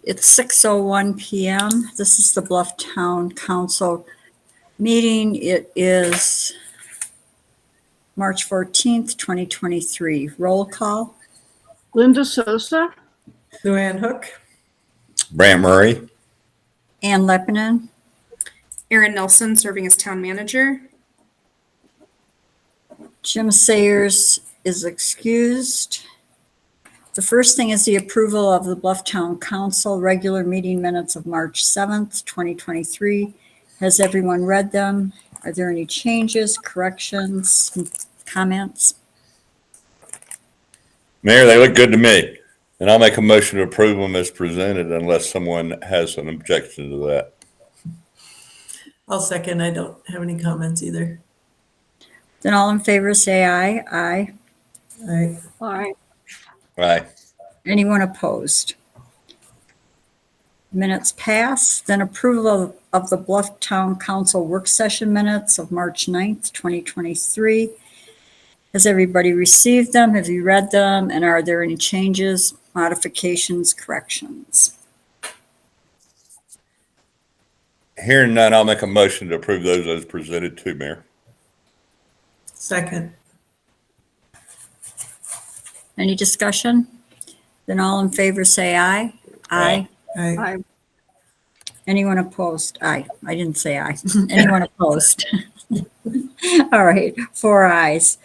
It's 6:01 p.m. This is the Bluff Town Council meeting. It is March 14th, 2023. Roll call. Linda Sosa. Luanne Hook. Brant Murray. Ann Leppanen. Erin Nelson serving as town manager. Jim Sayers is excused. The first thing is the approval of the Bluff Town Council regular meeting minutes of March 7th, 2023. Has everyone read them? Are there any changes, corrections, comments? Mayor, they look good to me. And I'll make a motion to approve them as presented unless someone has an objection to that. I'll second. I don't have any comments either. Then all in favor say aye. Aye. Aye. Aye. Aye. Anyone opposed? Minutes pass. Then approval of the Bluff Town Council work session minutes of March 9th, 2023. Has everybody received them? Have you read them? And are there any changes, modifications, corrections? Hearing none, I'll make a motion to approve those as presented too, Mayor. Second. Any discussion? Then all in favor say aye. Aye. Aye. Aye. Anyone opposed? Aye. I didn't say aye. Anyone opposed? All right, 4 ayes.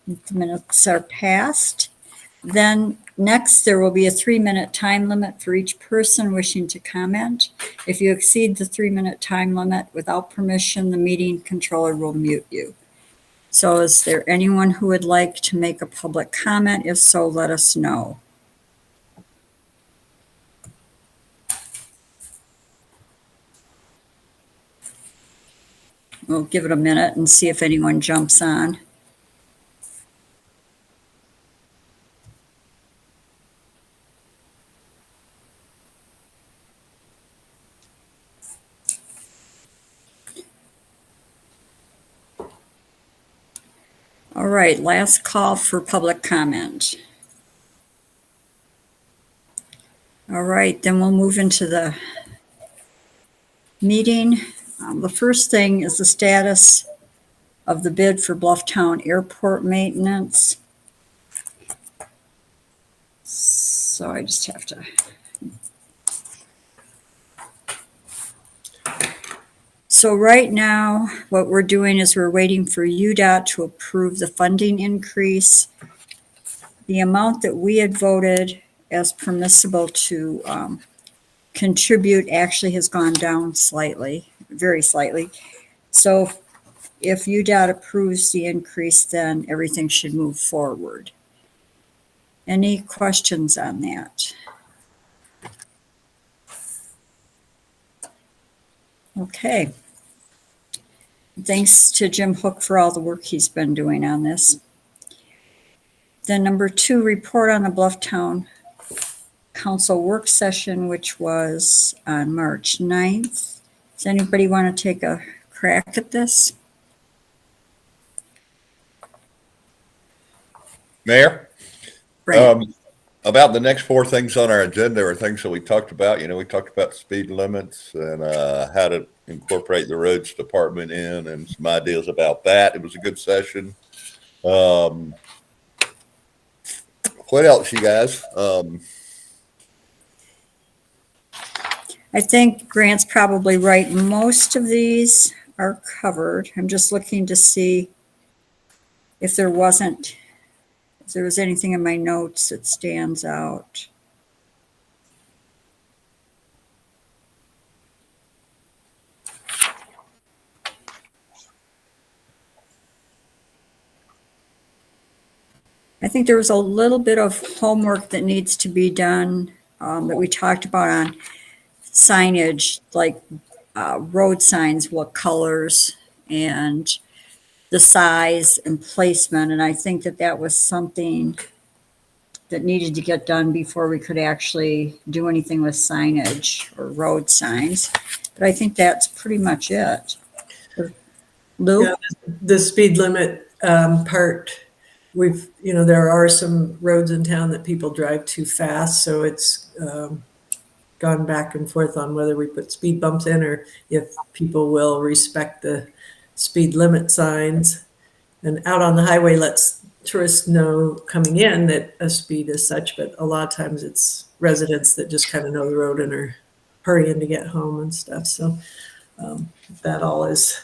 The minutes are passed. Then next, there will be a 3-minute time limit for each person wishing to comment. If you exceed the 3-minute time limit without permission, the meeting controller will mute you. So is there anyone who would like to make a public comment? If so, let us know. We'll give it a minute and see if anyone jumps on. All right, last call for public comment. All right, then we'll move into the meeting. The first thing is the status of the bid for Blufftown Airport maintenance. So I just have to. So right now, what we're doing is we're waiting for UDOT to approve the funding increase. The amount that we had voted as permissible to contribute actually has gone down slightly, very slightly. So if UDOT approves the increase, then everything should move forward. Any questions on that? Okay. Thanks to Jim Hook for all the work he's been doing on this. Then number 2, report on the Blufftown Council work session, which was on March 9th. Does anybody want to take a crack at this? Mayor? Brant. About the next 4 things on our agenda are things that we talked about. You know, we talked about speed limits and how to incorporate the roads department in and some ideas about that. It was a good session. What else, you guys? I think Grant's probably right. Most of these are covered. I'm just looking to see if there was anything in my notes that stands out. I think there was a little bit of homework that needs to be done that we talked about on signage, like road signs, what colors and the size and placement. And I think that was something that needed to get done before we could actually do anything with signage or road signs. But I think that's pretty much it. Lou? Yeah, the speed limit part, there are some roads in town that people drive too fast, so it's gone back and forth on whether we put speed bumps in or if people will respect the speed limit signs. And out on the highway lets tourists know coming in that a speed is such, but a lot of times it's residents that just kind of know the road and are hurrying to get home and stuff. So that all is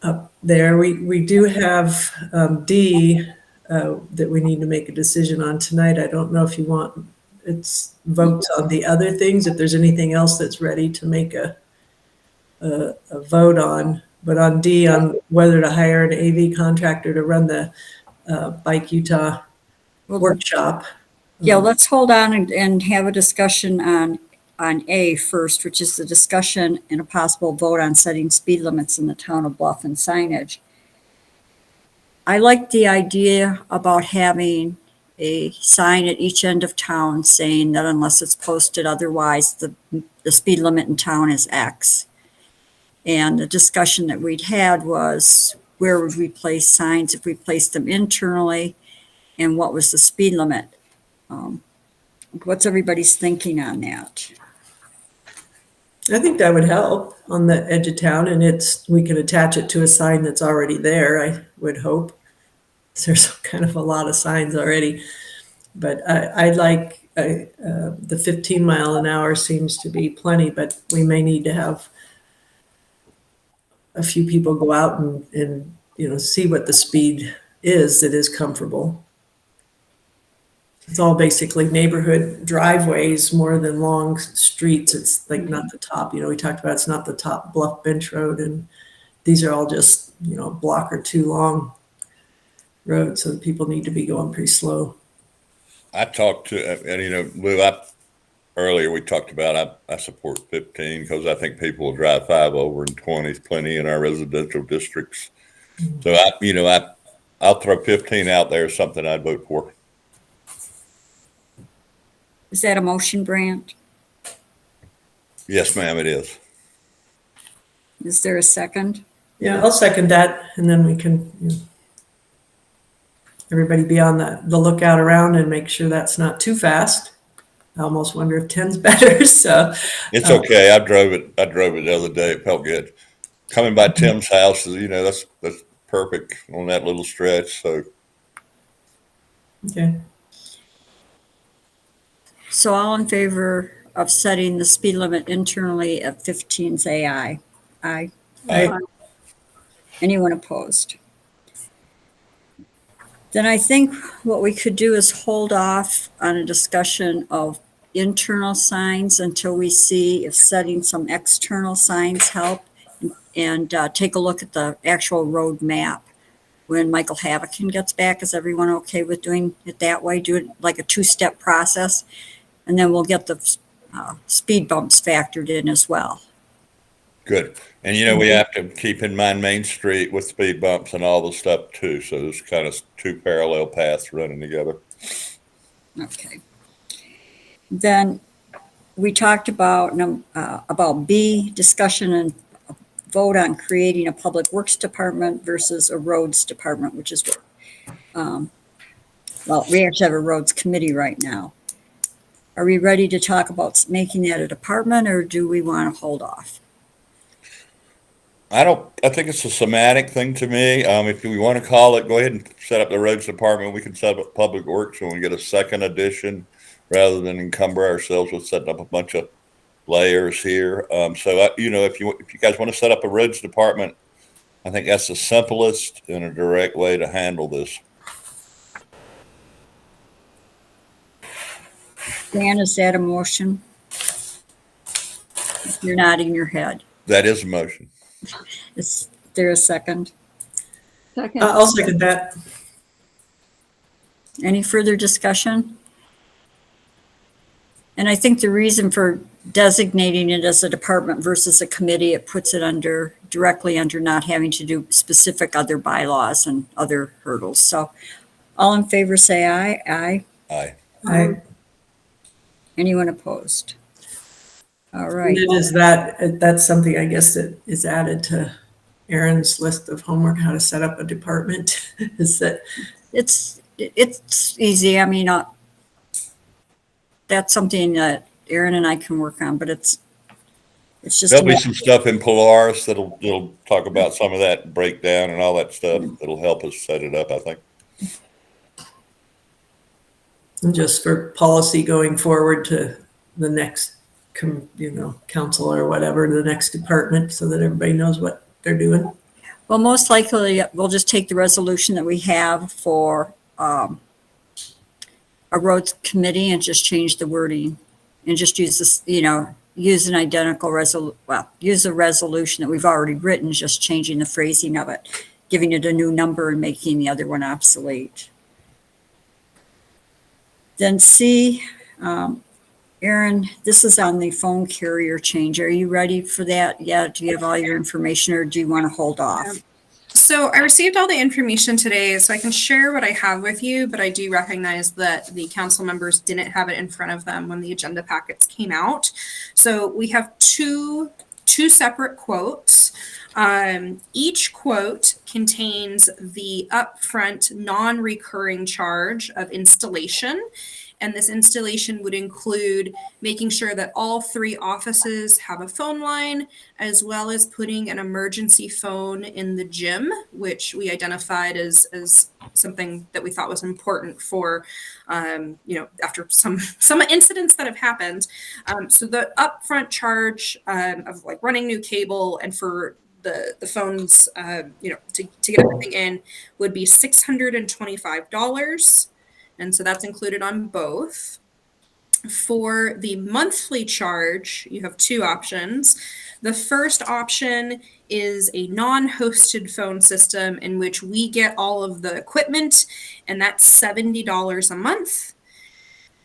up there. We do have D that we need to make a decision on tonight. I don't know if you want it's votes on the other things, if there's anything else that's ready to make a vote on. But on D, on whether to hire an AV contractor to run the Bike Utah workshop. Yeah, let's hold on and have a discussion on A first, which is the discussion and a possible vote on setting speed limits in the town of Bluff and signage. I like the idea about having a sign at each end of town saying that unless it's posted otherwise, the speed limit in town is X. And the discussion that we'd had was where would we place signs if we placed them internally, and what was the speed limit? What's everybody's thinking on that? I think that would help on the edge of town, and we can attach it to a sign that's already there, I would hope. There's kind of a lot of signs already, but I like the 15 mile an hour seems to be plenty, but we may need to have a few people go out and see what the speed is that is comfortable. It's all basically neighborhood driveways more than long streets. It's like not the top, we talked about it's not the top Bluff Bench Road, and these are all just, a block or two long roads, so people need to be going pretty slow. I talked to, and Lou, earlier we talked about, I support 15 because I think people will drive 5 over and 20 is plenty in our residential districts. So I'll throw 15 out there as something I'd vote for. Is that a motion, Brant? Yes, ma'am, it is. Is there a second? Yeah, I'll second that, and then we can everybody be on the lookout around and make sure that's not too fast. I almost wonder if 10's better. So It's okay. I drove it the other day. It felt good. Coming by Tim's house, that's perfect on that little stretch. So okay. So all in favor of setting the speed limit internally at 15, say aye. Aye. Aye. Anyone opposed? Then I think what we could do is hold off on a discussion of internal signs until we see if setting some external signs help, and take a look at the actual road map when Michael Havocan gets back. Is everyone okay with doing it that way? Do it like a 2-step process, and then we'll get the speed bumps factored in as well. good. And we have to keep in mind Main Street with speed bumps and all the stuff too. So there's kind of 2 parallel paths running together. Okay. Then we talked about B, discussion and vote on creating a public works department versus a roads department, which is we actually have a roads committee right now. Are we ready to talk about making that a department, or do we want to hold off? I think it's a semantic thing to me. If we want to call it, go ahead and set up the roads department. We can set up public works when we get a second edition rather than encumber ourselves with setting up a bunch of layers here. If you guys want to set up a roads department, I think that's the simplest and a direct way to handle this. Dan, is that a motion? You're nodding your head. That is a motion. Is there a second? Second. I'll second that. Any further discussion? And I think the reason for designating it as a department versus a committee, it puts it directly under not having to do specific other bylaws and other hurdles. So all in favor, say aye. Aye. Aye. Aye. Anyone opposed? All right. And that's something I guess that is added to Aaron's list of homework, how to set up a department. Is that It's easy. I mean, that's something that Aaron and I can work on, but it's just. There'll be some stuff in Polaris that'll talk about some of that breakdown and all that stuff. That'll help us set it up, I think. And just for policy going forward to the next, council or whatever, the next department, so that everybody knows what they're doing. Well, most likely, we'll just take the resolution that we have for a roads committee and just change the wording and just use this, use an identical use a resolution that we've already written, just changing the phrasing of it, giving it a new number and making the other one obsolete. Then C, Aaron, this is on the phone carrier change. Are you ready for that yet? Do you have all your information, or do you want to hold off? So I received all the information today, so I can share what I have with you, but I do recognize that the council members didn't have it in front of them when the agenda packets came out. So we have two separate quotes. Each quote contains the upfront non-recurring charge of installation. And this installation would include making sure that all 3 offices have a phone line, as well as putting an emergency phone in the gym, which we identified as something that we thought was important for, after some incidents that have happened. So the upfront charge of like running new cable and for the phones, to get everything in would be $625. And so that's included on both. For the monthly charge, you have 2 options. The first option is a non-hosted phone system in which we get all of the equipment, and that's $70 a month.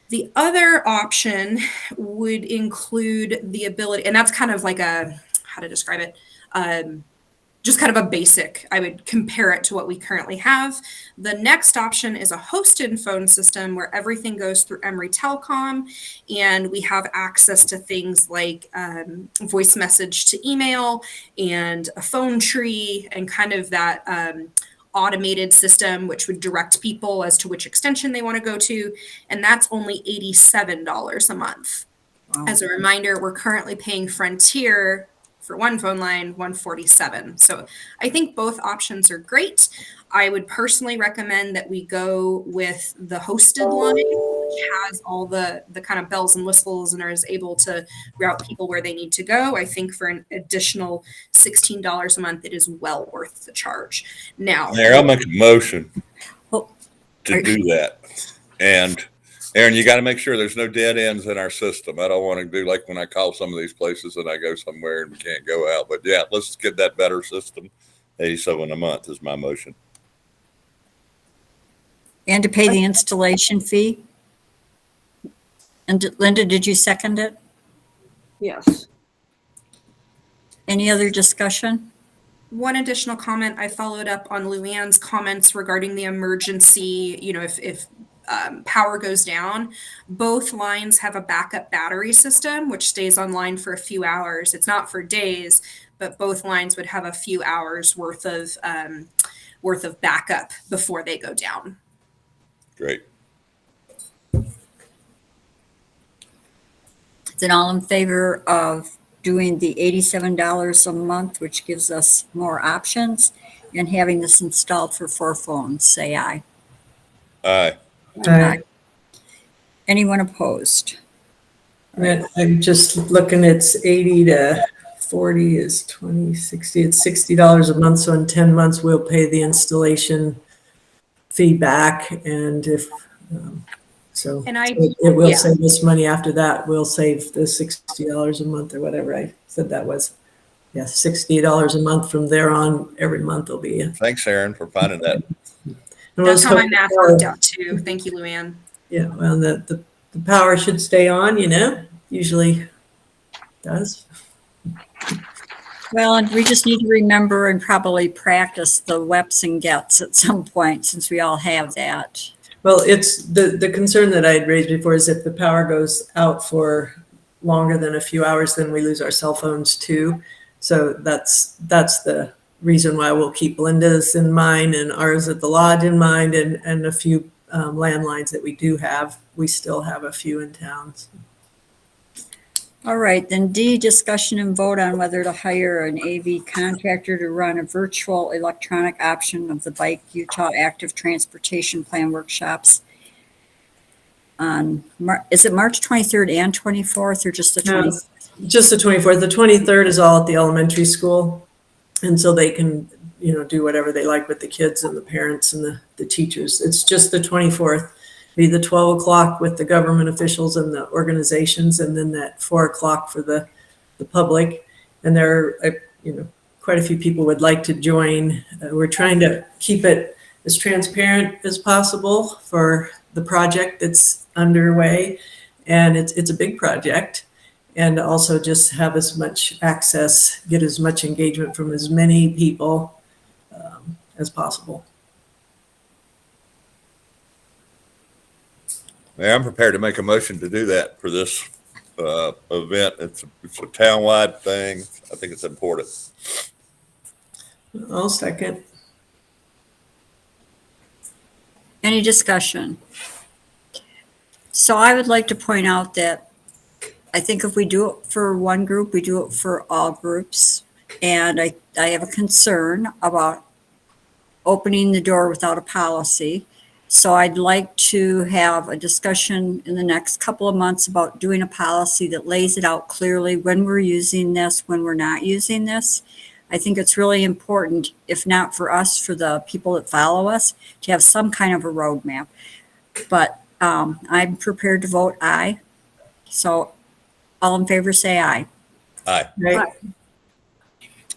The other option would include the ability, and that's kind of like how to describe it, just kind of a basic. I would compare it to what we currently have. The next option is a hosted phone system where everything goes through Emory Telecom, and we have access to things like voice message to email and a phone tree and kind of that automated system, which would direct people as to which extension they want to go to. And that's only $87 a month. Wow. As a reminder, we're currently paying Frontier for one phone line, $147. So I think both options are great. I would personally recommend that we go with the hosted line, which has all the kind of bells and whistles and is able to route people where they need to go. I think for an additional $16 a month, it is well worth the charge. Now, I'll make a motion to do that. And Aaron, you got to make sure there's no dead ends in our system. I don't want to do like when I call some of these places and I go somewhere and we can't go out. But yeah, let's get that better system. $87 a month is my motion. And to pay the installation fee? And Linda, did you second it? Yes. Any other discussion? One additional comment, I followed up on Luanne's comments regarding the emergency, if power goes down. Both lines have a backup battery system, which stays online for a few hours. It's not for days, but both lines would have a few hours worth of backup before they go down. Great. Then all in favor of doing the $87 a month, which gives us more options, and having this installed for 4 phones, say aye. Aye. Aye. Anyone opposed? I'm just looking, it's 80 to 40 is 20, 60, it's $60 a month. So in 10 months, we'll pay the installation fee back. And if, it will save us money after that. We'll save the $60 a month or whatever I said that was. Yeah, $60 a month from there on, every month will be. Thanks, Aaron, for finding that. That's how my math worked out too. Thank you, Luanne. Yeah, well, the power should stay on, usually does. Well, and we just need to remember and probably practice the WEPs and GETs at some point, since we all have that. Well, it's the concern that I had raised before is if the power goes out for longer than a few hours, then we lose our cell phones too. So that's the reason why we'll keep Linda's in mind and ours at the lodge in mind, and a few landlines that we do have. We still have a few in town. So. All right, then D, discussion and vote on whether to hire an AV contractor to run a virtual electronic option of the Bike Utah Active Transportation Plan workshops on, is it March 23rd and 24th or just the No. 20th? Just the 24th. The 23rd is all at the elementary school. And so they can, do whatever they like with the kids and the parents and the teachers. It's just the 24th. Be the 12 o'clock with the government officials and the organizations, and then that 4 o'clock for the public. And there are, quite a few people would like to join. We're trying to keep it as transparent as possible for the project that's underway. And it's a big project. And also just have as much access, get as much engagement from as many people as possible. Yeah, I'm prepared to make a motion to do that for this event. It's a townwide thing. I think it's important. I'll second. Any discussion? So I would like to point out that I think if we do it for one group, we do it for all groups. And I have a concern about opening the door without a policy. So I'd like to have a discussion in the next couple of months about doing a policy that lays it out clearly when we're using this, when we're not using this. I think it's really important, if not for us, for the people that follow us, to have some kind of a roadmap. But I'm prepared to vote aye. So all in favor, say aye. Aye. Right.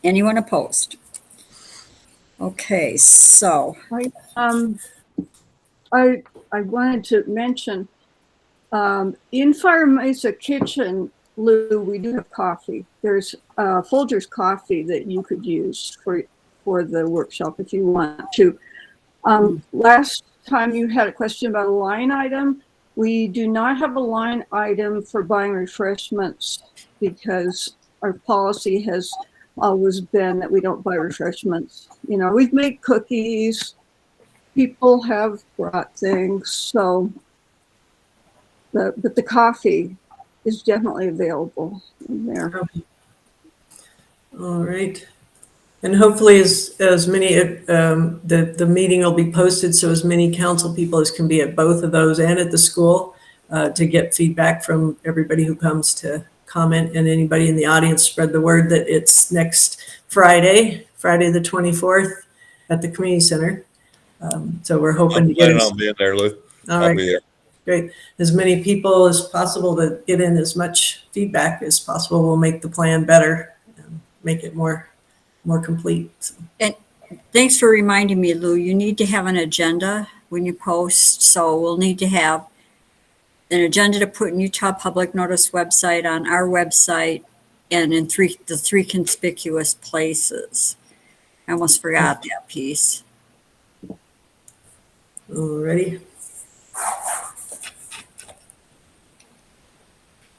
Anyone opposed? Okay, so, I wanted to mention, in Fire Mesa Kitchen, Lou, we do have coffee. There's Folgers coffee that you could use for the workshop if you want to. Last time you had a question about a line item. We do not have a line item for buying refreshments because our policy has always been that we don't buy refreshments. We've made cookies. People have brought things, so but the coffee is definitely available in there. All right. And hopefully as many, the meeting will be posted so as many council people as can be at both of those and at the school to get feedback from everybody who comes to comment, and anybody in the audience spread the word that it's next Friday the 24th at the community center. So we're hoping to get Planning on being there, Lou. all I'll right, be there. great. As many people as possible to get in as much feedback as possible will make the plan better and make it more complete. So, thanks for reminding me, Lou, you need to have an agenda when you post. So we'll need to have an agenda to put in Utah Public Notice website, on our website, and in the three conspicuous places. I almost forgot that piece. Alrighty.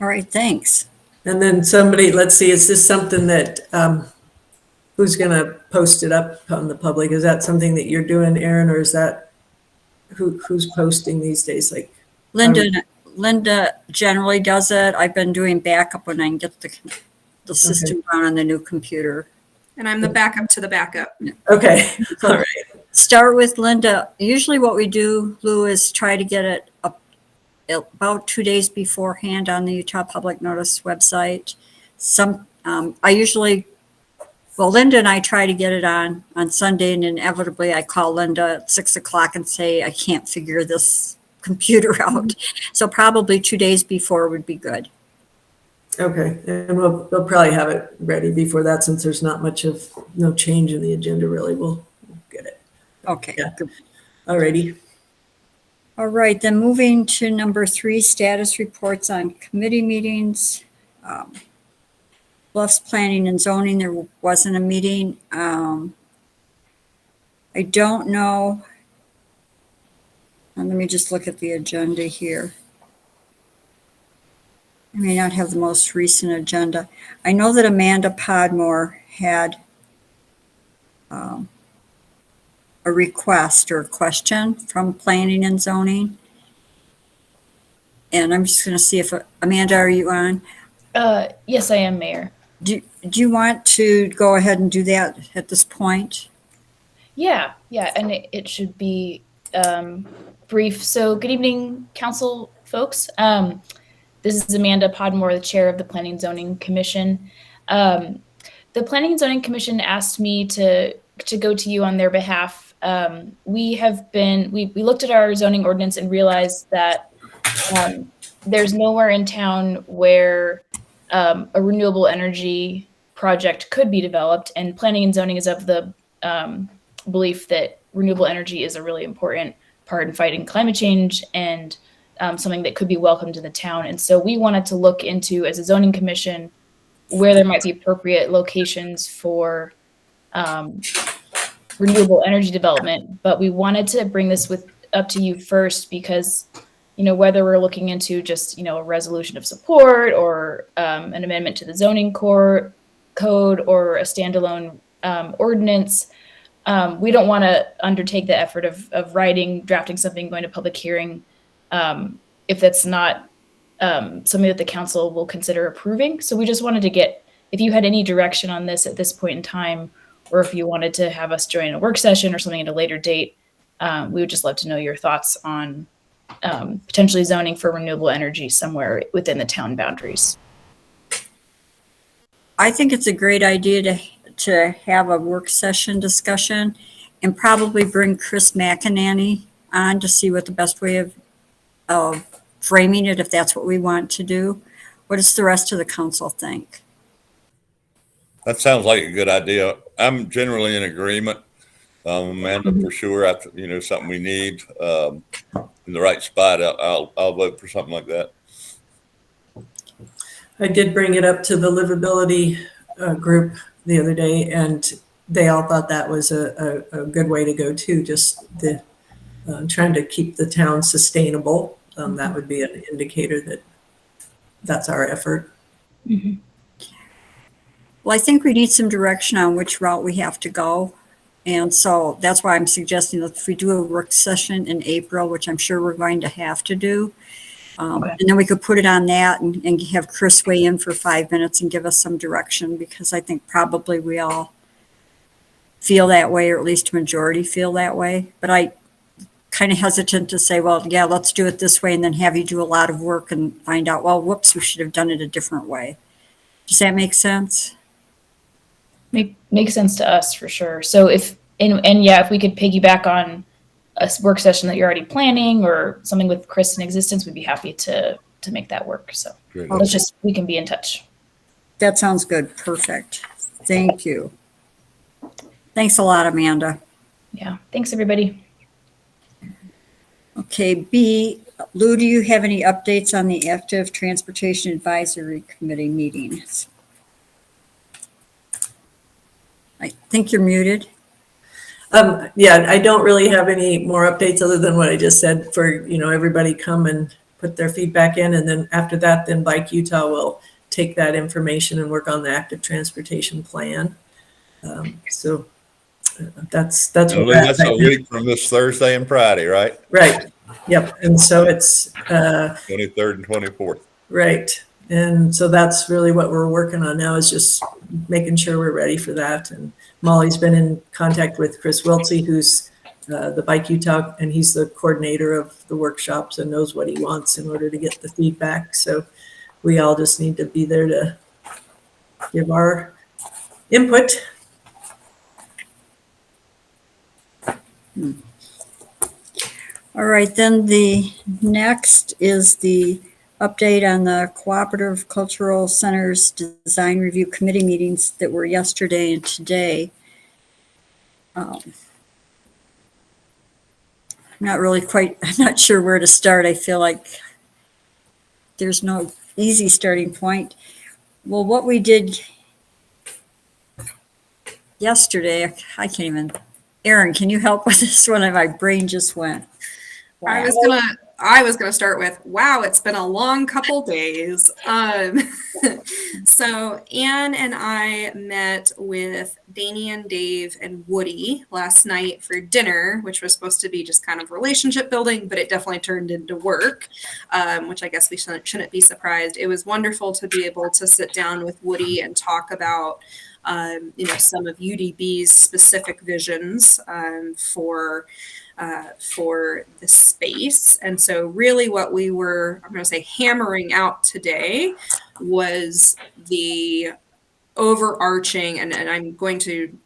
All right, thanks. And then somebody, let's see, is this something that, who's going to post it up on the public? Is that something that you're doing, Aaron, or is that who's posting these days? Like Linda generally does it. I've been doing backup when I can get the system run on the new computer. And I'm the backup to the backup. okay, all right. Start with Linda. Usually what we do, Lou, is try to get it up about 2 days beforehand on the Utah Public Notice website. Linda and I try to get it on Sunday, and inevitably I call Linda at 6 o'clock and say, I can't figure this computer out. So probably 2 days before would be good. Okay, and we'll probably have it ready before that, since there's not much of no change in the agenda really. We'll get it. Okay. Yeah. Good. Alrighty. All right, then moving to number 3, status reports on committee meetings. Bluffs Planning and Zoning, there wasn't a meeting. I don't know. Let me just look at the agenda here. I may not have the most recent agenda. I know that Amanda Podmore had a request or a question from Planning and Zoning. And I'm just going to see if, Amanda, are you on? Yes, I am, Mayor. Do you want to go ahead and do that at this point? Yeah, and it should be brief. So, good evening, council folks. This is Amanda Podmore, the chair of the Planning and Zoning Commission. The Planning and Zoning Commission asked me to go to you on their behalf. We looked at our zoning ordinance and realized that there's nowhere in town where a renewable energy project could be developed, and planning and zoning is of the belief that renewable energy is a really important part in fighting climate change and something that could be welcomed to the town. And so we wanted to look into, as a zoning commission, where there might be appropriate locations for renewable energy development. But we wanted to bring this up to you first because, whether we're looking into just, a resolution of support or an amendment to the zoning code or a standalone ordinance, we don't want to undertake the effort of drafting something, going to public hearing, if that's not something that the council will consider approving. So we just wanted to get, if you had any direction on this at this point in time, or if you wanted to have us join a work session or something at a later date, we would just love to know your thoughts on potentially zoning for renewable energy somewhere within the town boundaries. I think it's a great idea to have a work session discussion and probably bring Chris McEnany on to see what the best way of framing it, if that's what we want to do. What does the rest of the council think? That sounds like a good idea. I'm generally in agreement. Amanda, for sure, something we need in the right spot. I'll vote for something like that. I did bring it up to the livability group the other day, and they all thought that was a good way to go too. Just the trying to keep the town sustainable. That would be an indicator that that's our effort. Mm-hmm. Well, I think we need some direction on which route we have to go. And so that's why I'm suggesting that if we do a work session in April, which I'm sure we're going to have to do, Okay. and then we could put it on that and have Chris weigh in for 5 minutes and give us some direction, because I think probably we all feel that way, or at least a majority feel that way. But I kind of hesitant to say, well, yeah, let's do it this way, and then have you do a lot of work and find out, well, whoops, we should have done it a different way. Does that make sense? Makes sense to us for sure. So if we could piggyback on a work session that you're already planning or something with Chris in existence, we'd be happy to make that work. So Great. we can be in touch. That sounds good. Perfect. Thank you. Thanks a lot, Amanda. Yeah. Thanks, everybody. Okay, B, Lou, do you have any updates on the Active Transportation Advisory Committee meetings? I think you're muted. Yeah, I don't really have any more updates other than what I just said for, everybody come and put their feedback in. And then after that, then Bike Utah will take that information and work on the active transportation plan. So that's what we're at That's right a now. week from this Thursday and Friday, right? Right. Yep. And so it's 23rd and 24th. right. And so that's really what we're working on now, is just making sure we're ready for that. And Molly's been in contact with Chris Wiltsey, who's the Bike Utah, and he's the coordinator of the workshops and knows what he wants in order to get the feedback. So we all just need to be there to give our input. All right, then the next is the update on the Cooperative Cultural Center's Design Review Committee meetings that were yesterday and today. I'm not sure where to start. I feel like there's no easy starting point. Well, what we did yesterday, I can't even, Erin, can you help with this one? My brain just went. I Wow. I was going to start with, wow, it's been a long couple days. So Ann and I met with Damian, Dave, and Woody last night for dinner, which was supposed to be just kind of relationship building, but it definitely turned into work, which I guess we shouldn't be surprised. It was wonderful to be able to sit down with Woody and talk about some of UDB's specific visions for the space. And so really what we were, I'm going to say, hammering out today was the overarching, and I'm going to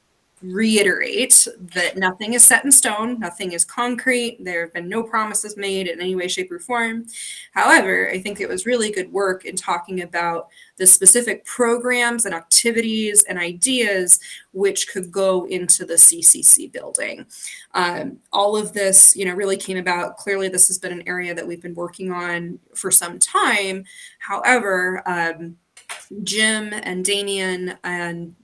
reiterate that nothing is set in stone, nothing is concrete. There have been no promises made in any way, shape, or form. However, I think it was really good work in talking about the specific programs and activities and ideas which could go into the CCC building. All of this, really came about. Clearly, this has been an area that we've been working on for some time. However, Jim and Damien and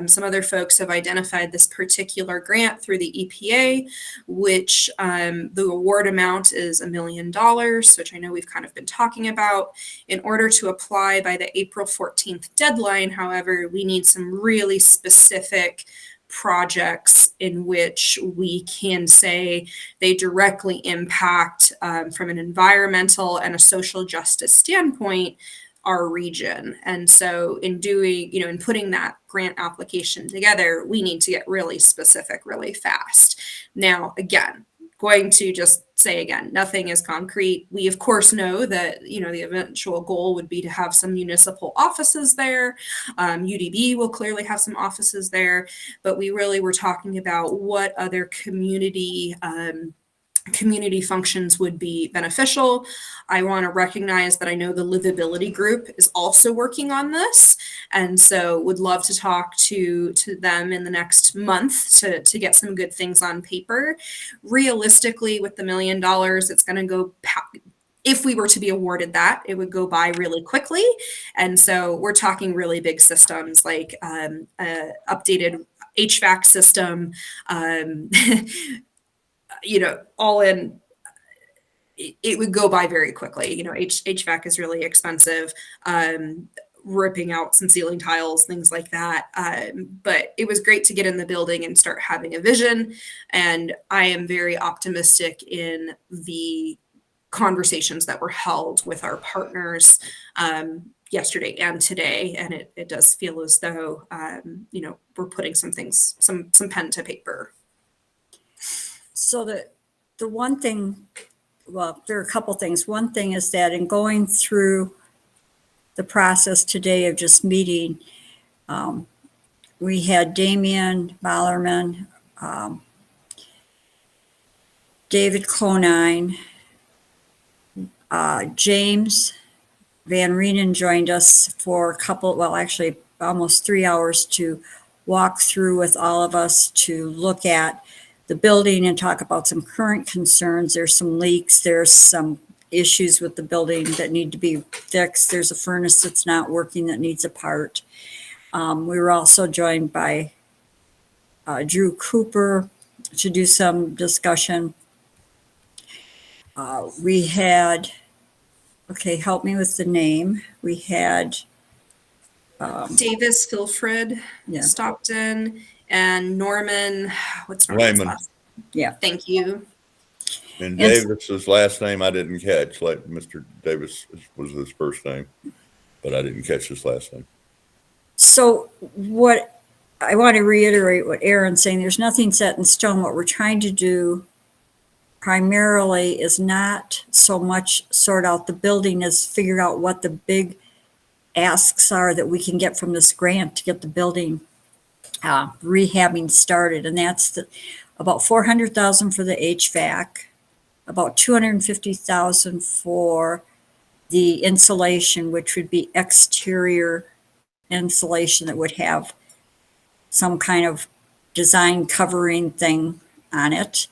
some other folks have identified this particular grant through the EPA, which the award amount is $1 million, which I know we've kind of been talking about. In order to apply by the April 14th deadline, however, we need some really specific projects in which we can say they directly impact from an environmental and a social justice standpoint our region. And so in doing, in putting that grant application together, we need to get really specific really fast. Now, again, going to just say again, nothing is concrete. We of course know that, the eventual goal would be to have some municipal offices there. UDB will clearly have some offices there, but we really were talking about what other community functions would be beneficial. I want to recognize that I know the livability group is also working on this, and so would love to talk to them in the next month to get some good things on paper. Realistically, with the $1 million, it's going to go. If we were to be awarded that, it would go by really quickly, and so we're talking really big systems like updated HVAC system. All in, it would go by very quickly. HVAC is really expensive, ripping out some ceiling tiles, things like that. But it was great to get in the building and start having a vision. And I am very optimistic in the conversations that were held with our partners yesterday and today. And it does feel as though, we're putting some pen to paper. So the one thing, well, there are a couple things. One thing is that in going through the process today of just meeting, we had Damian Ballerman, David Clonine, James Van Reenen joined us for actually almost 3 hours to walk through with all of us to look at the building and talk about some current concerns. There's some leaks. There's some issues with the building that need to be fixed. There's a furnace that's not working that needs a part. We were also joined by Drew Cooper to do some discussion. We had, help me with the name. We had Davis Filfred stopped in, and Norman, what's Norman's Layman. last name? Yeah. Thank you. And Davis's last name I didn't catch. Like Mr. Davis was his first name, but I didn't catch his last name. So what I want to reiterate what Aaron's saying, there's nothing set in stone. What we're trying to do primarily is not so much sort out the building as figure out what the big asks are that we can get from this grant to get the building rehabbing started. And that's about $400,000 for the HVAC, about $250,000 for the insulation, which would be exterior insulation that would have some kind of design covering thing on it.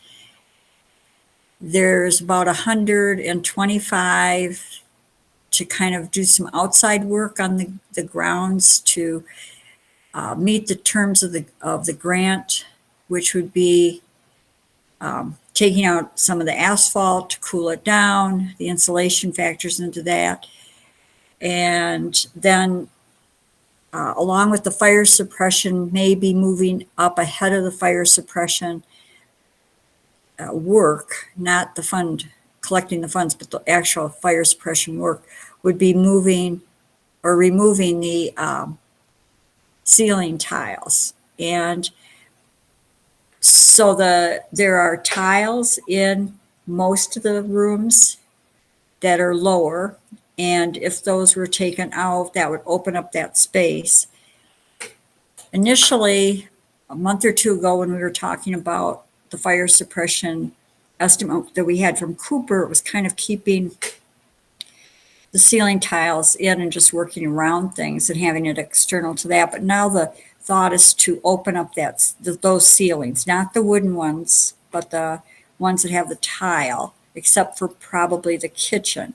There's about 125 to kind of do some outside work on the grounds to meet the terms of the grant, which would be taking out some of the asphalt to cool it down. The insulation factors into that. And then along with the fire suppression, maybe moving up ahead of the fire suppression work, not the fund, collecting the funds, but the actual fire suppression work would be moving or removing the ceiling tiles. And so there are tiles in most of the rooms that are lower. And if those were taken out, that would open up that space. Initially, a month or two ago, when we were talking about the fire suppression estimate that we had from Cooper, it was kind of keeping the ceiling tiles in and just working around things and having it external to that. But now the thought is to open up those ceilings, not the wooden ones, but the ones that have the tile, except for probably the kitchen.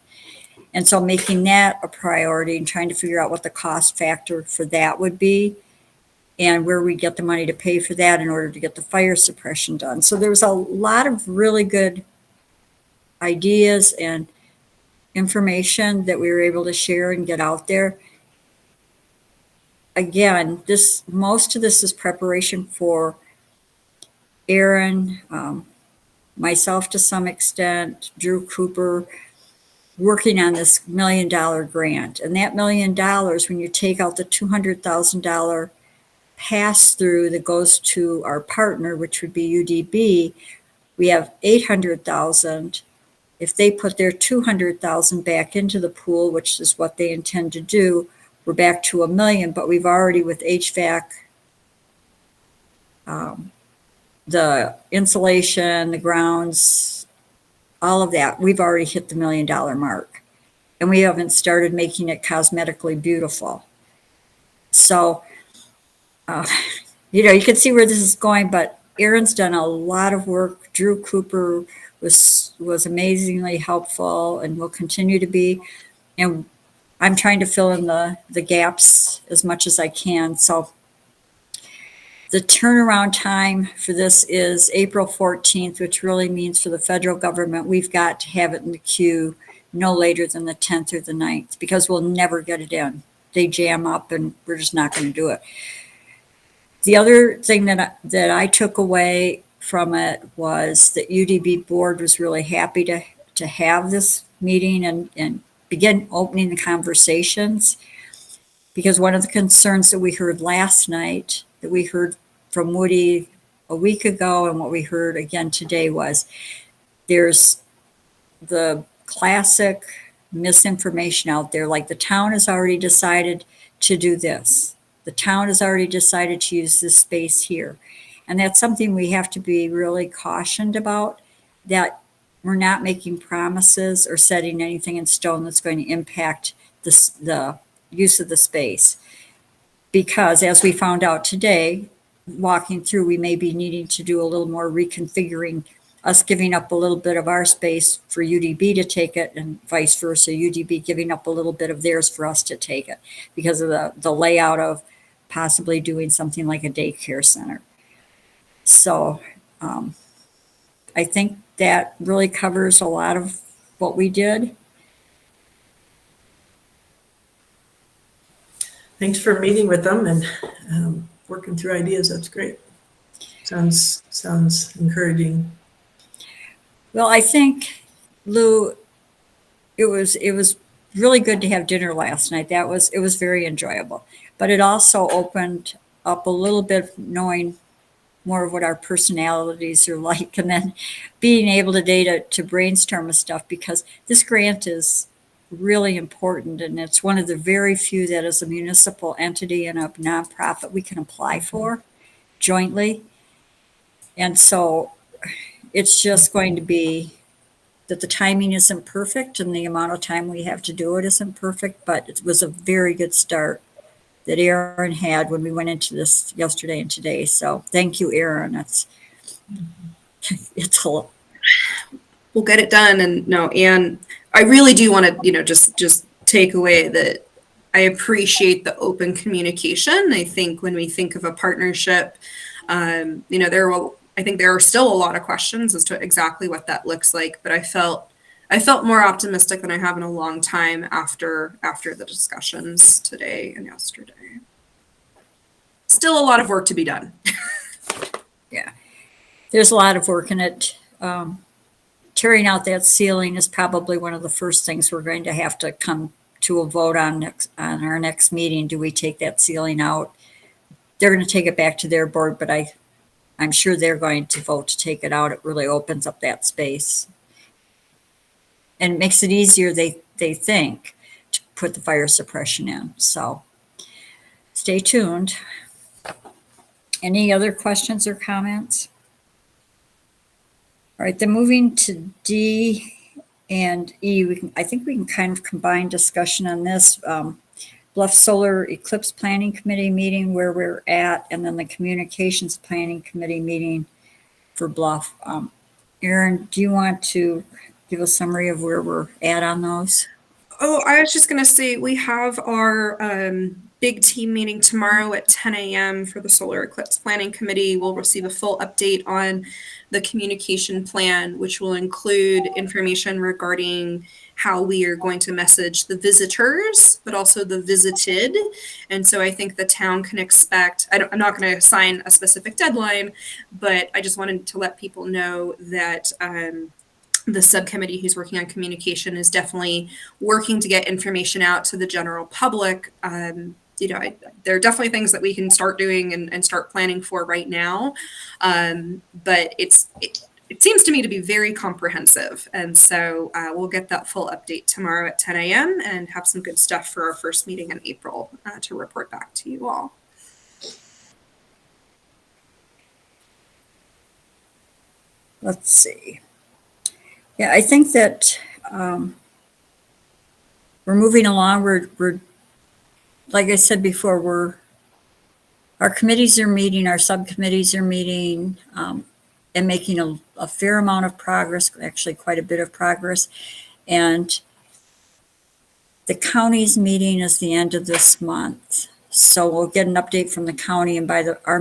And so making that a priority and trying to figure out what the cost factor for that would be and where we get the money to pay for that in order to get the fire suppression done. So there was a lot of really good ideas and information that we were able to share and get out there. Again, most of this is preparation for Aaron, myself to some extent, Drew Cooper, working on this $1 million grant. And that $1 million, when you take out the $200,000 pass through that goes to our partner, which would be UDB, we have $800,000. If they put their $200,000 back into the pool, which is what they intend to do, we're back to $1 million. But we've already, with HVAC, the insulation, the grounds, all of that, we've already hit the $1 million mark. And we haven't started making it cosmetically beautiful. So, you can see where this is going, but Aaron's done a lot of work. Drew Cooper was amazingly helpful and will continue to be. And I'm trying to fill in the gaps as much as I can. So the turnaround time for this is April 14th, which really means for the federal government, we've got to have it in the queue no later than the 10th or the 9th, because we'll never get it in. They jam up and we're just not going to do it. The other thing that I took away from it was that UDB board was really happy to have this meeting and begin opening the conversations, because one of the concerns that we heard last night, that we heard from Woody a week ago and what we heard again today, was there's the classic misinformation out there, like the town has already decided to do this. The town has already decided to use this space here. And that's something we have to be really cautioned about, that we're not making promises or setting anything in stone that's going to impact the use of the space. Because as we found out today, walking through, we may be needing to do a little more reconfiguring, us giving up a little bit of our space for UDB to take it, and vice versa, UDB giving up a little bit of theirs for us to take it, because of the layout of possibly doing something like a daycare center. So I think that really covers a lot of what we did. Thanks for meeting with them and working through ideas. That's great. Sounds encouraging. Well, I think, Lou, it was really good to have dinner last night. It was very enjoyable. But it also opened up a little bit, knowing more of what our personalities are like, and then being able today to brainstorm with stuff, because this grant is really important, and it's one of the very few that as a municipal entity and a nonprofit we can apply for jointly. And so it's just going to be that the timing isn't perfect and the amount of time we have to do it isn't perfect, but it was a very good start that Aaron had when we went into this yesterday and today. So thank you, Aaron. It's a lot. We'll get it done. And no, Ann, I really do want to, just take away that I appreciate the open communication. I think when we think of a partnership, there will I think there are still a lot of questions as to exactly what that looks like, but I felt more optimistic than I have in a long time after the discussions today and yesterday. Still a lot of work to be done. There's a lot of work in it. Tearing out that ceiling is probably one of the first things we're going to have to come to a vote on our next meeting. Do we take that ceiling out? They're going to take it back to their board, but I'm sure they're going to vote to take it out. It really opens up that space. And makes it easier, they think, to put the fire suppression in. So stay tuned. Any other questions or comments? All right, then moving to D and E, I think we can kind of combine discussion on this. Bluff Solar Eclipse Planning Committee meeting where we're at, and then the Communications Planning Committee meeting for Bluff. Erin, do you want to give a summary of where we're at on those? Oh, I was just going to say we have our big team meeting tomorrow at 10 a.m. for the Solar Eclipse Planning Committee. We'll receive a full update on the communication plan, which will include information regarding how we are going to message the visitors, but also the visited. And so I think the town can expect, I'm not going to assign a specific deadline, but I just wanted to let people know that the subcommittee who's working on communication is definitely working to get information out to the general public. There are definitely things that we can start doing and start planning for right now. But it seems to me to be very comprehensive. And so we'll get that full update tomorrow at 10 a.m. and have some good stuff for our first meeting in April to report back to you all. Let's see. Yeah, I think that we're moving along. We're like I said before, our committees are meeting, our subcommittees are meeting, and making a fair amount of progress, actually quite a bit of progress. And the county's meeting is the end of this month. So we'll get an update from the county, and by our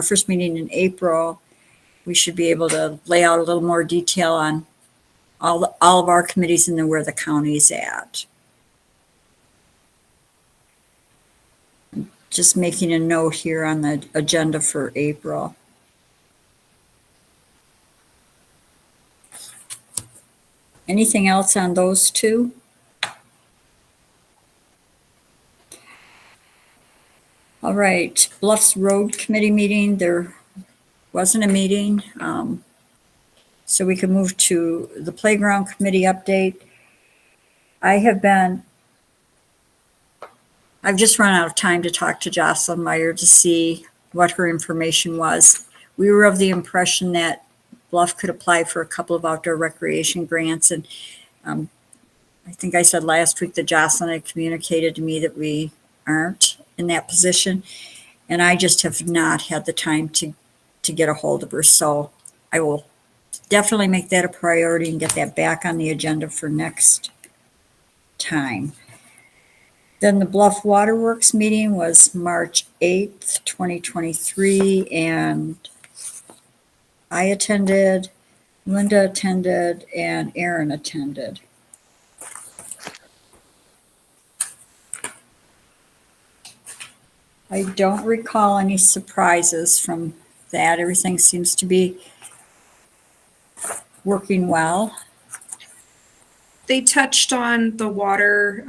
first meeting in April, we should be able to lay out a little more detail on all of our committees and then where the county's at. Just making a note here on the agenda for April. Anything else on those two? All right, Bluffs Road Committee meeting, there wasn't a meeting. So we can move to the Playground Committee update. I've just run out of time to talk to Jocelyn Meyer to see what her information was. We were of the impression that Bluff could apply for a couple of outdoor recreation grants. And I think I said last week that Jocelyn had communicated to me that we aren't in that position. And I just have not had the time to get a hold of her. So I will definitely make that a priority and get that back on the agenda for next time. Then the Bluff Waterworks meeting was March 8th, 2023, and I attended, Linda attended, and Aaron attended. I don't recall any surprises from that. Everything seems to be working well. They touched on the water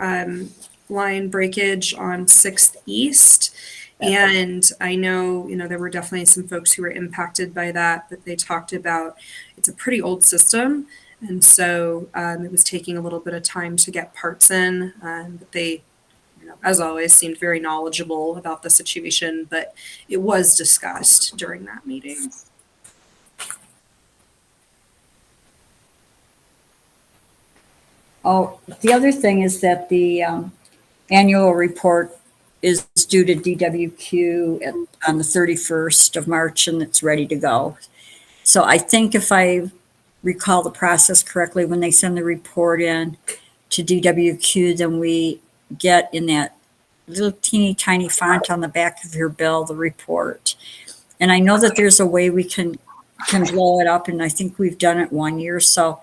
line breakage on 6th East. And I know, there were definitely some folks who were impacted by that, but they talked about it's a pretty old system. And so it was taking a little bit of time to get parts in. But they, as always, seemed very knowledgeable about the situation, but it was discussed during that meeting. Oh, the other thing is that the annual report is due to DWQ on the 31st of March, and it's ready to go. So I think if I recall the process correctly, when they send the report in to DWQ, then we get in that little teeny tiny font on the back of your bill, the report. And I know that there's a way we can blow it up, and I think we've done it 1 year. So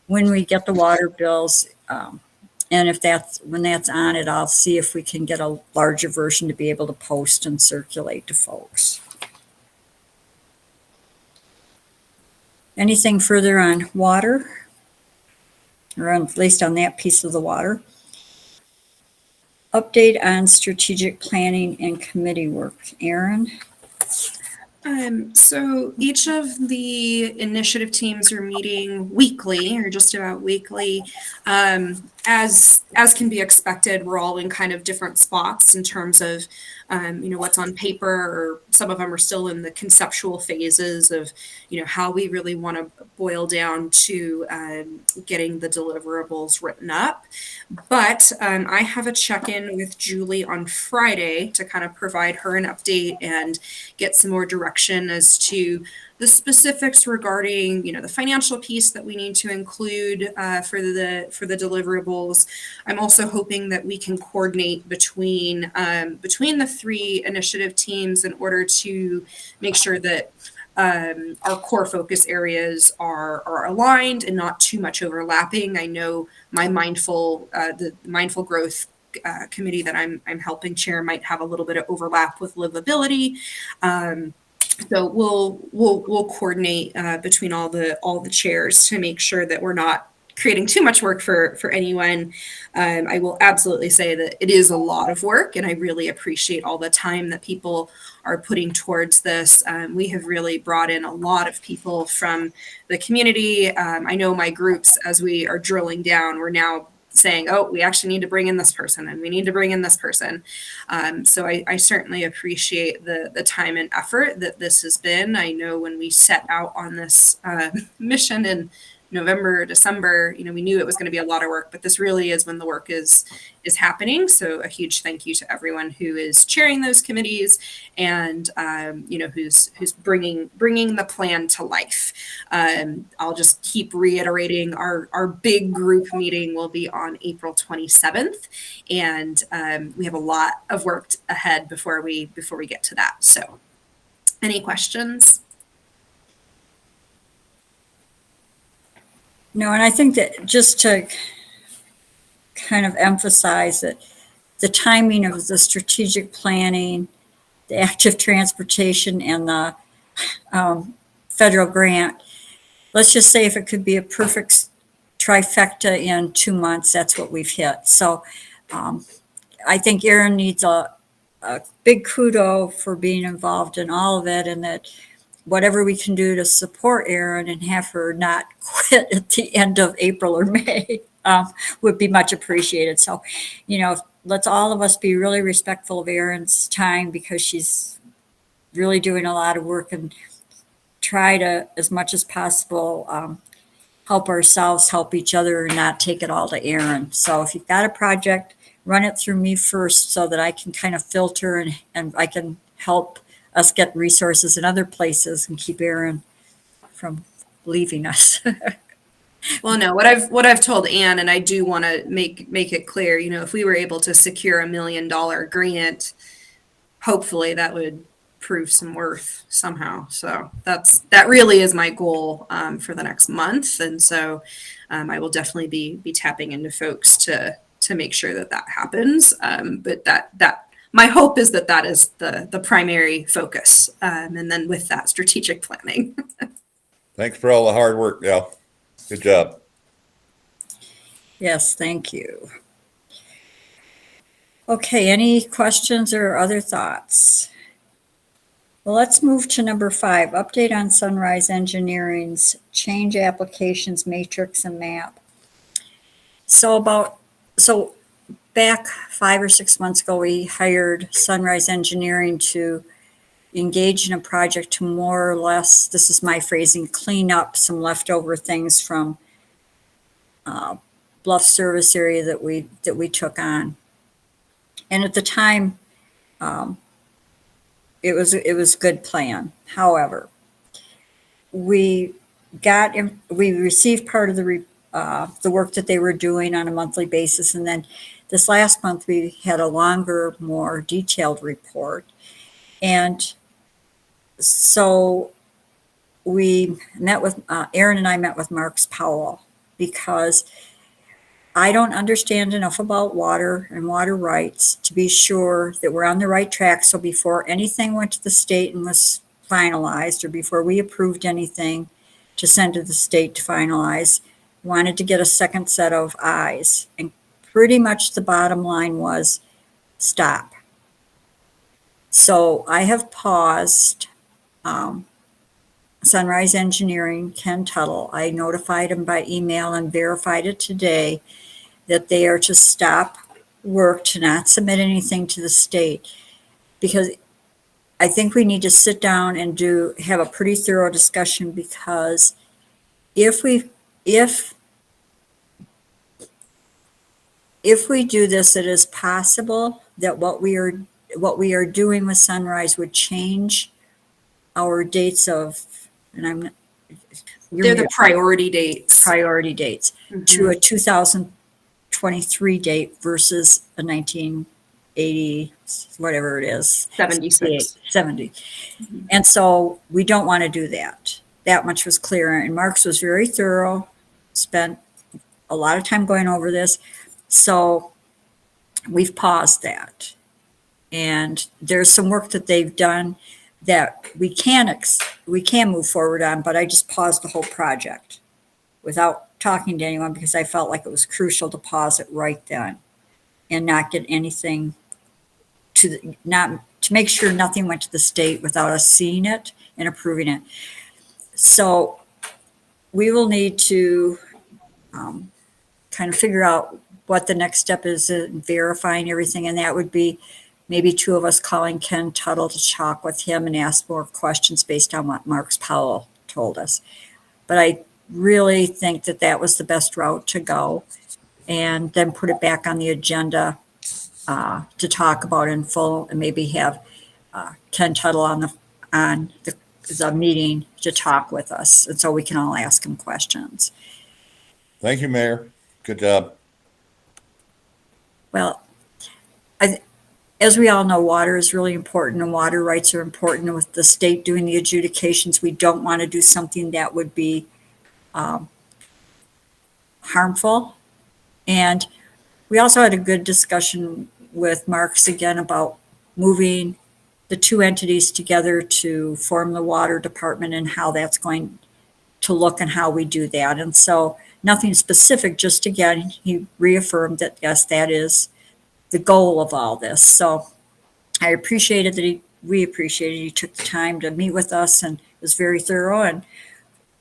when we get the water bills, and when that's on it, I'll see if we can get a larger version to be able to post and circulate to folks. Anything further on water? Or at least on that piece of the water? Update on strategic planning and committee work. Aaron? So each of the initiative teams are meeting weekly or just about weekly. As can be expected, we're all in kind of different spots in terms of, what's on paper, or some of them are still in the conceptual phases of, how we really want to boil down to getting the deliverables written up. But I have a check-in with Julie on Friday to kind of provide her an update and get some more direction as to the specifics regarding, the financial piece that we need to include for the deliverables. I'm also hoping that we can coordinate between the three initiative teams in order to make sure that our core focus areas are aligned and not too much overlapping. I know my the mindful growth committee that I'm helping chair might have a little bit of overlap with livability. So we'll coordinate between all the chairs to make sure that we're not creating too much work for anyone. I will absolutely say that it is a lot of work, and I really appreciate all the time that people are putting towards this. We have really brought in a lot of people from the community. I know my groups, as we are drilling down, we're now saying, oh, we actually need to bring in this person and we need to bring in this person. So I certainly appreciate the time and effort that this has been. I know when we set out on this mission in November, December, we knew it was going to be a lot of work, but this really is when the work is happening. So a huge thank you to everyone who is chairing those committees and, who's bringing the plan to life. I'll just keep reiterating our big group meeting will be on April 27th. And we have a lot of work ahead before we get to that. So any questions? No, and I think that just to kind of emphasize that the timing of the strategic planning, the active transportation, and the federal grant, let's just say if it could be a perfect trifecta in 2 months, that's what we've hit. So I think Erin needs a big kudos for being involved in all of it, and that whatever we can do to support Erin and have her not quit at the end of April or May would be much appreciated. So, let's all of us be really respectful of Erin's time, because she's really doing a lot of work, and try to, as much as possible, help ourselves, help each other, and not take it all to Erin. So if you've got a project, run it through me first so that I can kind of filter and I can help us get resources in other places and keep Erin from leaving us. Well, no, what I've told Ann, and I do want to make it clear, if we were able to secure $1 million grant, hopefully that would prove some worth somehow. So that really is my goal for the next month. And so I will definitely be tapping into folks to make sure that happens. But that my hope is that is the primary focus. And then with that, strategic planning. Thanks for all the hard work, Gal. Good job. Yes, thank you. Okay, any questions or other thoughts? Well, let's move to number 5, update on Sunrise Engineering's change applications matrix and map. So back 5 or 6 months ago, we hired Sunrise Engineering to engage in a project to more or less, this is my phrasing, clean up some leftover things from Bluff service area that we took on. And at the time, it was a good plan. However, we received part of the work that they were doing on a monthly basis, and then this last month we had a longer, more detailed report. And So we met with, Aaron and I met with Marks Powell because I don't understand enough about water and water rights to be sure that we're on the right track. So before anything went to the state and was finalized, or before we approved anything to send to the state to finalize, wanted to get a second set of eyes. And pretty much the bottom line was stop. So I have paused Sunrise Engineering, Ken Tuttle. I notified him by email and verified it today that they are to stop work, to not submit anything to the state. Because I think we need to sit down and have a pretty thorough discussion, because if we do this, it is possible that what we are doing with Sunrise would change our dates of, and They're the priority dates. priority dates to a 2023 date versus a 1980, whatever it is. 76. 70. And so we don't want to do that. That much was clear. And Marks was very thorough, spent a lot of time going over this. So we've paused that. And there's some work that they've done that we can move forward on, but I just paused the whole project without talking to anyone, because I felt like it was crucial to pause it right then and not get anything to make sure nothing went to the state without us seeing it and approving it. So we will need to kind of figure out what the next step is in verifying everything, and that would be maybe two of us calling Ken Tuttle to talk with him and ask more questions based on what Marks Powell told us. But I really think that was the best route to go, and then put it back on the agenda to talk about in full, and maybe have Ken Tuttle on the meeting to talk with us, and so we can all ask him questions. Thank you, Mayor. Good job. Well, as we all know, water is really important, and water rights are important. And with the state doing the adjudications, we don't want to do something that would be harmful. And we also had a good discussion with Marks again about moving the two entities together to form the water department, and how that's going to look and how we do that. And so nothing specific, just again, he reaffirmed that, yes, that is the goal of all this. So I appreciated that we appreciated he took the time to meet with us, and was very thorough, and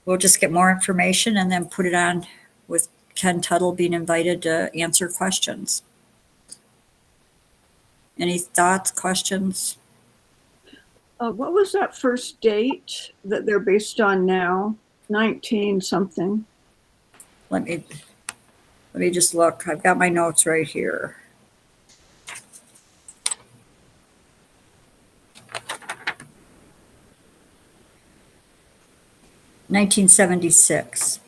we'll just get more information and then put it on with Ken Tuttle being invited to answer questions. Any thoughts, questions? What was that first date that they're based on now? 19 something. Let me just look. I've got my notes right here. (1976).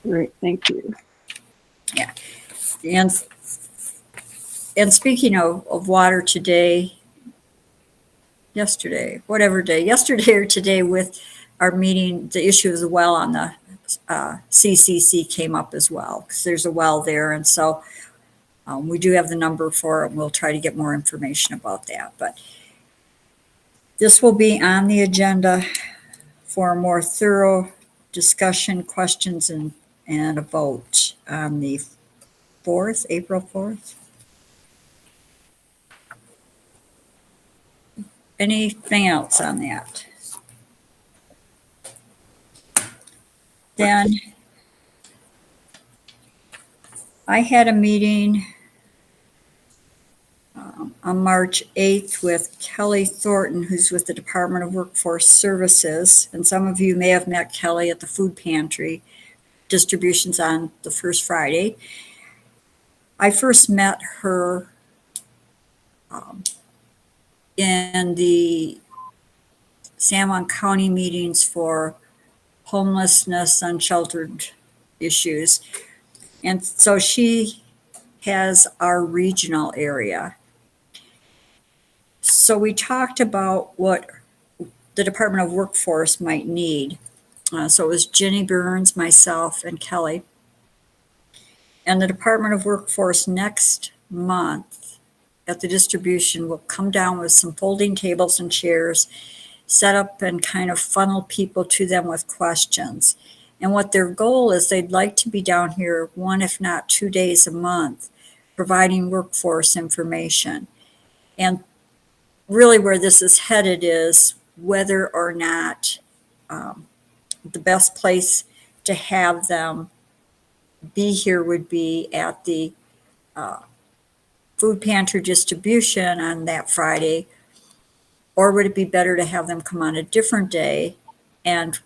Great, thank you. Yeah. And speaking of water today, yesterday or today, with our meeting, the issue of the well on the CCC came up as well, because there's a well there. And so we do have the number for it. We'll try to get more information about that. But this will be on the agenda for a more thorough discussion, questions, and a vote on the 4th, April 4th. Anything else on that? Then I had a meeting on March 8th with Kelly Thornton, who's with the Department of Workforce Services. And some of you may have met Kelly at the food pantry distributions on the first Friday. I first met her in the San Juan County meetings for homelessness, unsheltered issues. And so she has our regional area. So we talked about what the Department of Workforce might need. So it was Jenny Burns, myself, and Kelly. And the Department of Workforce next month at the distribution will come down with some folding tables and chairs, set up and kind of funnel people to them with questions. And what their goal is, they'd like to be down here 1, if not 2 days a month, providing workforce information. And really where this is headed is whether or not the best place to have them be here would be at the food pantry distribution on that Friday, or would it be better to have them come on a different day, and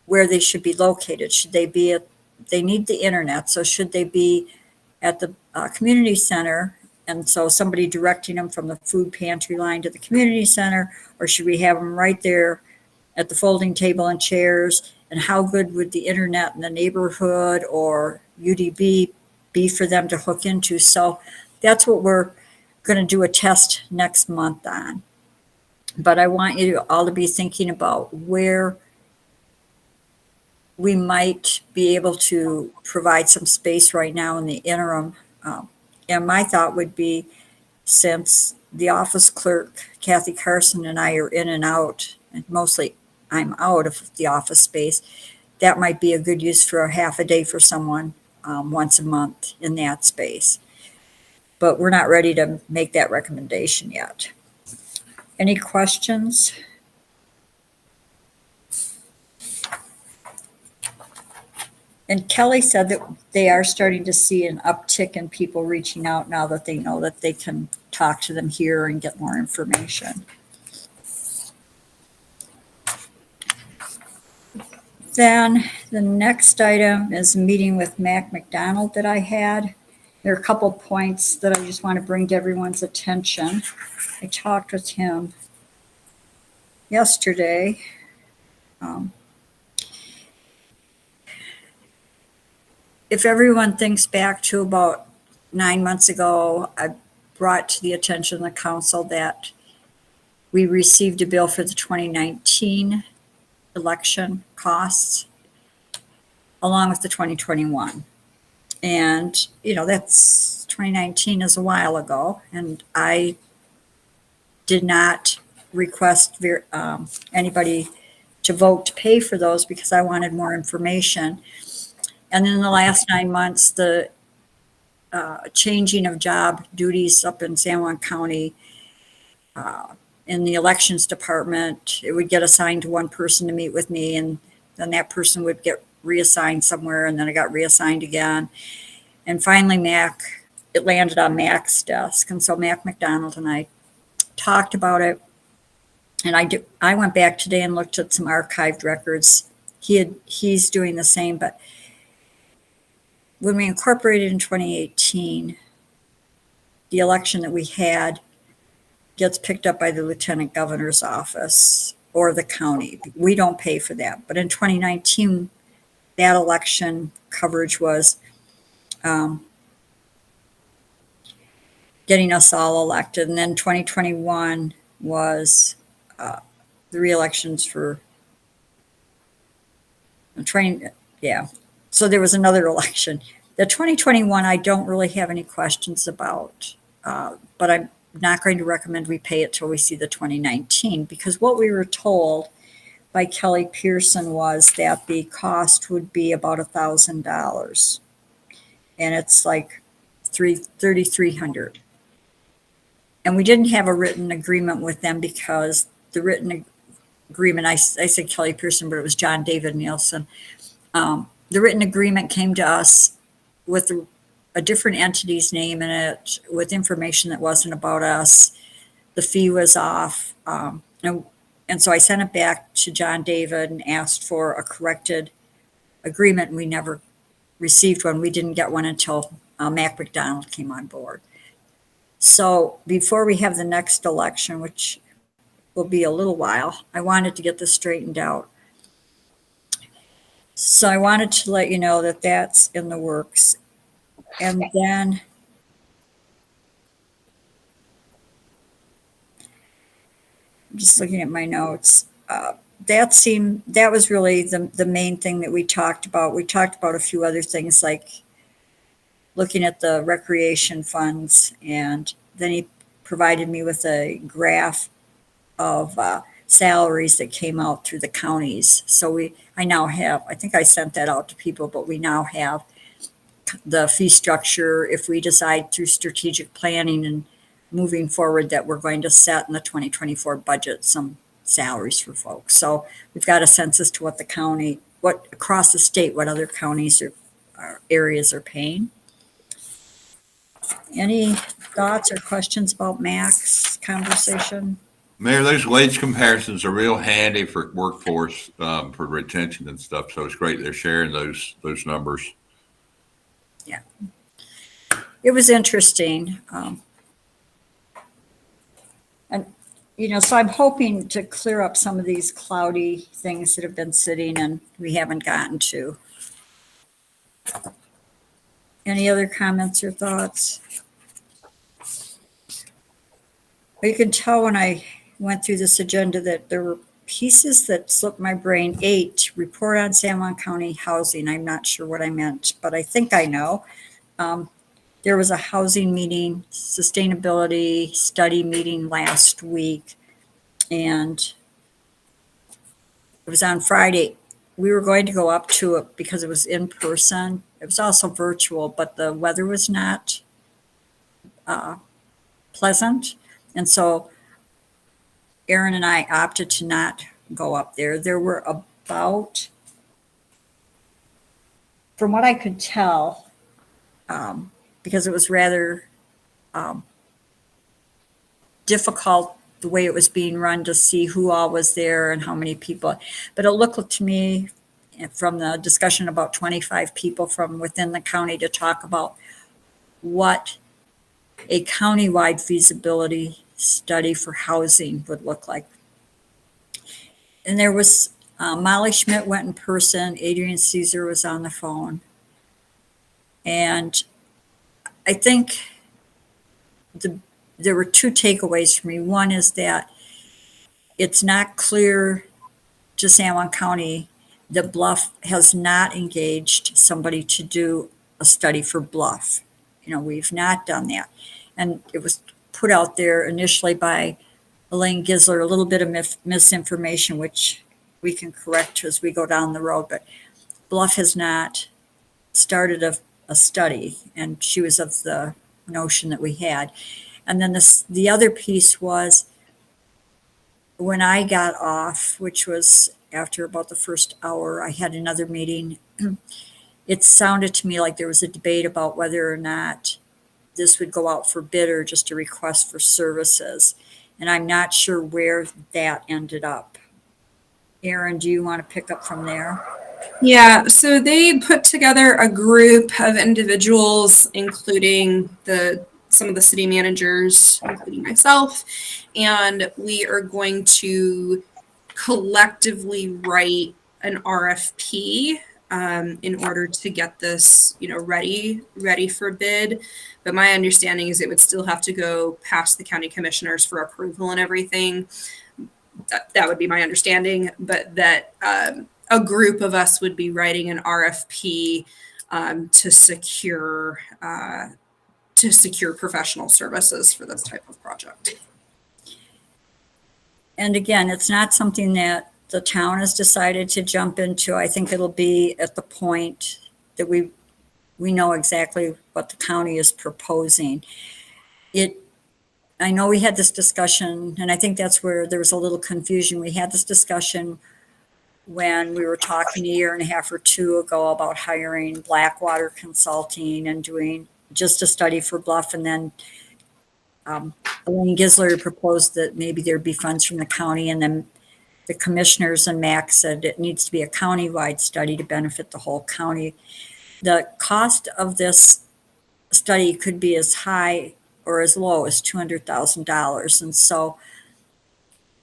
where they should be located? Should they be at, they need the internet, so should they be at the community center, and so somebody directing them from the food pantry line to the community center, or should we have them right there at the folding table and chairs? And how good would the internet in the neighborhood or UDB be for them to hook into? So that's what we're going to do a test next month on. But I want you all to be thinking about where we might be able to provide some space right now in the interim. And my thought would be, since the office clerk, Kathy Carson, and I are in and out, and mostly I'm out of the office space, that might be a good use for a half a day for someone once a month in that space. But we're not ready to make that recommendation yet. Any questions? And Kelly said that they are starting to see an uptick in people reaching out now that they know that they can talk to them here and get more information. Then the next item is a meeting with Mac McDonald that I had. There are a couple points that I just want to bring to everyone's attention. I talked with him yesterday. If everyone thinks back to about 9 months ago, I brought to the attention of the council that we received a bill for the 2019 election costs along with the 2021. And, you know, that's 2019 is a while ago, and I did not request anybody to vote to pay for those because I wanted more information. And in the last 9 months, the changing of job duties up in San Juan County, in the elections department, it would get assigned to one person to meet with me, and then that person would get reassigned somewhere, and then I got reassigned again. And finally, it landed on Mac's desk. And so Mac McDonald and I talked about it. And I went back today and looked at some archived records. He's doing the same, but when we incorporated in 2018, the election that we had gets picked up by the lieutenant governor's office or the county. We don't pay for that. But in 2019, that election coverage was getting us all elected. And then 2021 was the re-elections for training. Yeah. So there was another election. The 2021, I don't really have any questions about, but I'm not going to recommend we pay it till we see the 2019, because what we were told by Kelly Pearson was that the cost would be about $1,000, and it's like $3,300. And we didn't have a written agreement with them because the written agreement, I said Kelly Pearson, but it was John David Nielsen. The written agreement came to us with a different entity's name in it, with information that wasn't about us. The fee was off. And so I sent it back to John David and asked for a corrected agreement, and we never received one. We didn't get one until Mac McDonald came on board. So before we have the next election, which will be a little while, I wanted to get this straightened out. So I wanted to let you know that that's in the works. And then I'm just looking at my notes. that was really the main thing that we talked about. We talked about a few other things like looking at the recreation funds, and then he provided me with a graph of salaries that came out through the counties. So I now have, I think I sent that out to people, but we now have the fee structure if we decide through strategic planning and moving forward that we're going to set in the 2024 budget some salaries for folks. So we've got a sense as to what the county, what across the state, what other counties or areas are paying. Any thoughts or questions about Mac's conversation? Mayor, those wage comparisons are real handy for workforce, for retention and stuff. So it's great they're sharing those numbers. Yeah. It was interesting. And, so I'm hoping to clear up some of these cloudy things that have been sitting and we haven't gotten to. Any other comments or thoughts? Well, you can tell when I went through this agenda that there were pieces that slipped my brain. 8, report on San Juan County housing. I'm not sure what I meant, but I think I know. There was a housing meeting, sustainability study meeting last week, and it was on Friday. We were going to go up to it because it was in person. It was also virtual, but the weather was not pleasant. And so Aaron and I opted to not go up there. There were about, from what I could tell, because it was rather difficult the way it was being run to see who all was there and how many people. But it looked to me from the discussion about 25 people from within the county to talk about what a countywide feasibility study for housing would look like. And there was Molly Schmidt went in person, Adrian Caesar was on the phone. And I think there were 2 takeaways for me. One is that it's not clear to San Juan County that Bluff has not engaged somebody to do a study for Bluff. We've not done that. And it was put out there initially by Elaine Gisler, a little bit of misinformation, which we can correct as we go down the road. But Bluff has not started a study, and she was of the notion that we had. And then the other piece was when I got off, which was after about the first hour, I had another meeting. It sounded to me like there was a debate about whether or not this would go out for bid or just a request for services. And I'm not sure where that ended up. Aaron, do you want to pick up from there? Yeah, so they put together a group of individuals, including some of the city managers, including myself, and we are going to collectively write an RFP in order to get this, ready for bid. But my understanding is it would still have to go past the county commissioners for approval and everything. That would be my understanding, but that a group of us would be writing an RFP to secure professional services for this type of project. And again, it's not something that the town has decided to jump into. I think it'll be at the point that we know exactly what the county is proposing. I know we had this discussion, and I think that's where there was a little confusion. We had this discussion when we were talking a year and a half or 2 ago about hiring Blackwater Consulting and doing just a study for Bluff. And then Elaine Gisler proposed that maybe there'd be funds from the county, and then the commissioners and Mac said it needs to be a county-wide study to benefit the whole county. The cost of this study could be as high or as low as $200,000. And so,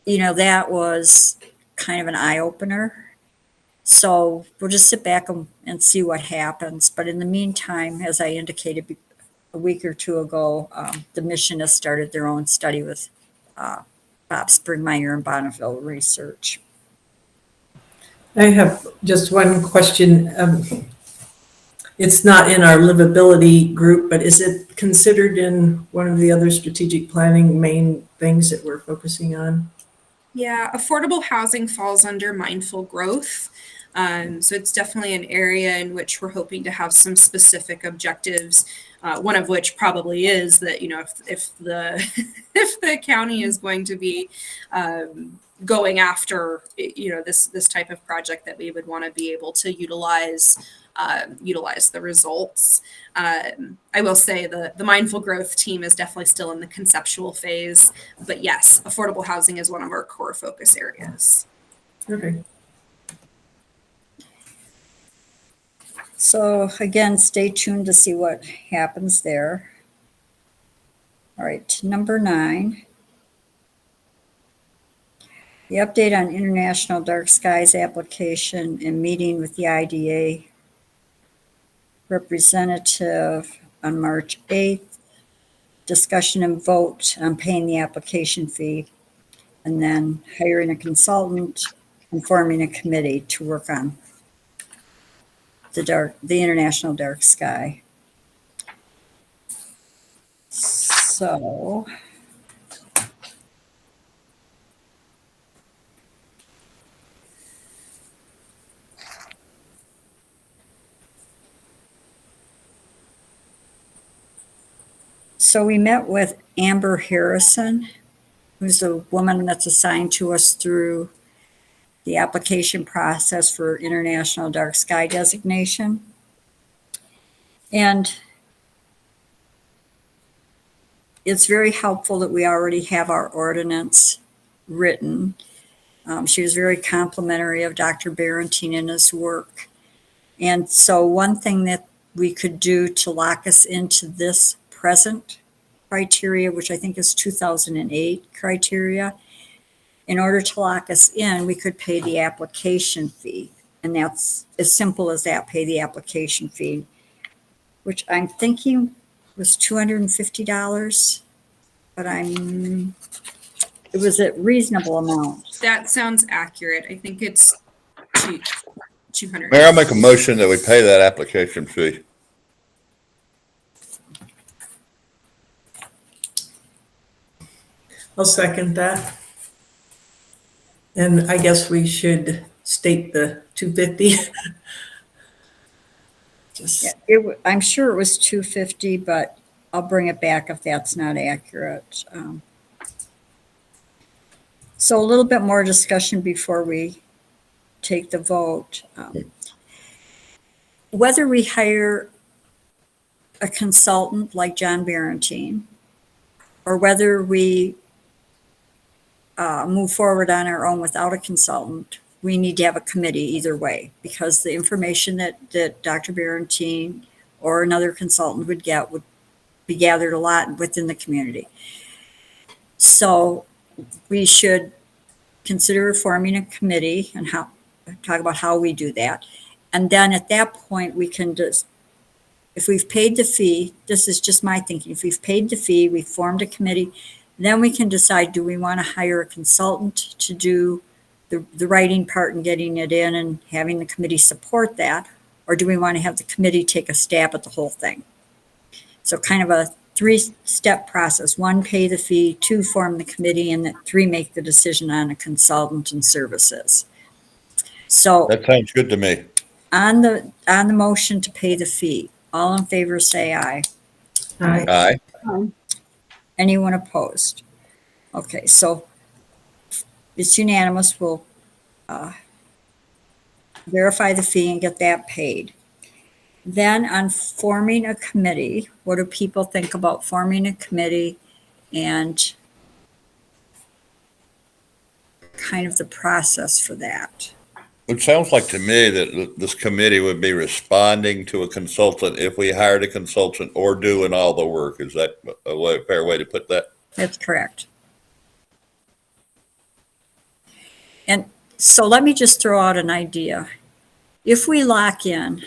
that was kind of an eye-opener. So we'll just sit back and see what happens. But in the meantime, as I indicated a week or 2 ago, the mission has started their own study with Bob Springmeyer and Bonneville Research. I have just one question. It's not in our livability group, but is it considered in one of the other strategic planning main things that we're focusing on? Yeah, affordable housing falls under mindful growth. So it's definitely an area in which we're hoping to have some specific objectives. One of which probably is that, you know, if the if the county is going to be going after, you know, this type of project, that we would want to be able to utilize the results. I will say the mindful growth team is definitely still in the conceptual phase, but yes, affordable housing is one of our core focus areas. Okay. So again, stay tuned to see what happens there. All right, number 9. The update on International Dark Skies application and meeting with the IDA representative on March 8th. Discussion and vote on paying the application fee, and then hiring a consultant and forming a committee to work on the International Dark Sky. So we met with Amber Harrison, who's a woman that's assigned to us through the application process for International Dark Sky designation. And it's very helpful that we already have our ordinance written. She was very complimentary of Dr. Barentine and his work. And so one thing that we could do to lock us into this present criteria, which I think is 2008 criteria, in order to lock us in, we could pay the application fee. And that's as simple as that, pay the application fee, which I'm thinking was $250, but it was a reasonable amount. That sounds accurate. I think it's 200. Mayor, I'll make a motion that we pay that application fee. I'll second that. And I guess we should state the 250. Just, I'm sure it was $250, but I'll bring it back if that's not accurate. So a little bit more discussion before we take the vote. Whether we hire a consultant like John Barentine, or whether we move forward on our own without a consultant, we need to have a committee either way, because the information that Dr. Barentine or another consultant would get would be gathered a lot within the community. So we should consider forming a committee and talk about how we do that. And then at that point, we can just, if we've paid the fee, this is just my thinking, if we've paid the fee, we've formed a committee, then we can decide, do we want to hire a consultant to do the writing part and getting it in and having the committee support that, or do we want to have the committee take a stab at the whole thing? So kind of a 3-step process. 1, pay the fee, 2, form the committee, and 3, make the decision on a consultant and services. So That sounds good to me. on the motion to pay the fee, all in favor say aye. Aye. Aye. Anyone opposed? Okay, so it's unanimous. We'll verify the fee and get that paid. Then on forming a committee, what do people think about forming a committee and kind of the process for that? It sounds like to me that this committee would be responding to a consultant if we hired a consultant or doing all the work. Is that a fair way to put that? That's correct. And so let me just throw out an idea. If we lock in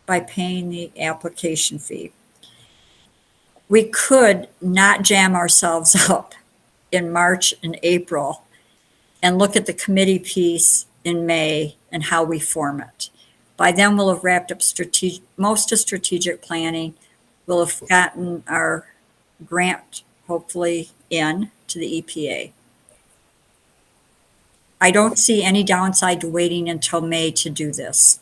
by paying the application fee, we could not jam ourselves up in March and April and look at the committee piece in May and how we form it. By then, we'll have wrapped up most of strategic planning. We'll have gotten our grant, hopefully, in to the EPA. I don't see any downside to waiting until May to do this.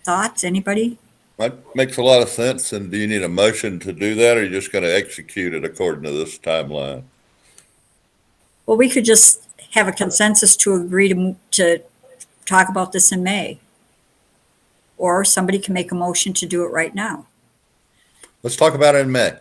Thoughts, anybody? That makes a lot of sense. And do you need a motion to do that, or are you just going to execute it according to this timeline? Well, we could just have a consensus to agree to talk about this in May. Or somebody can make a motion to do it right now. Let's talk about it in May.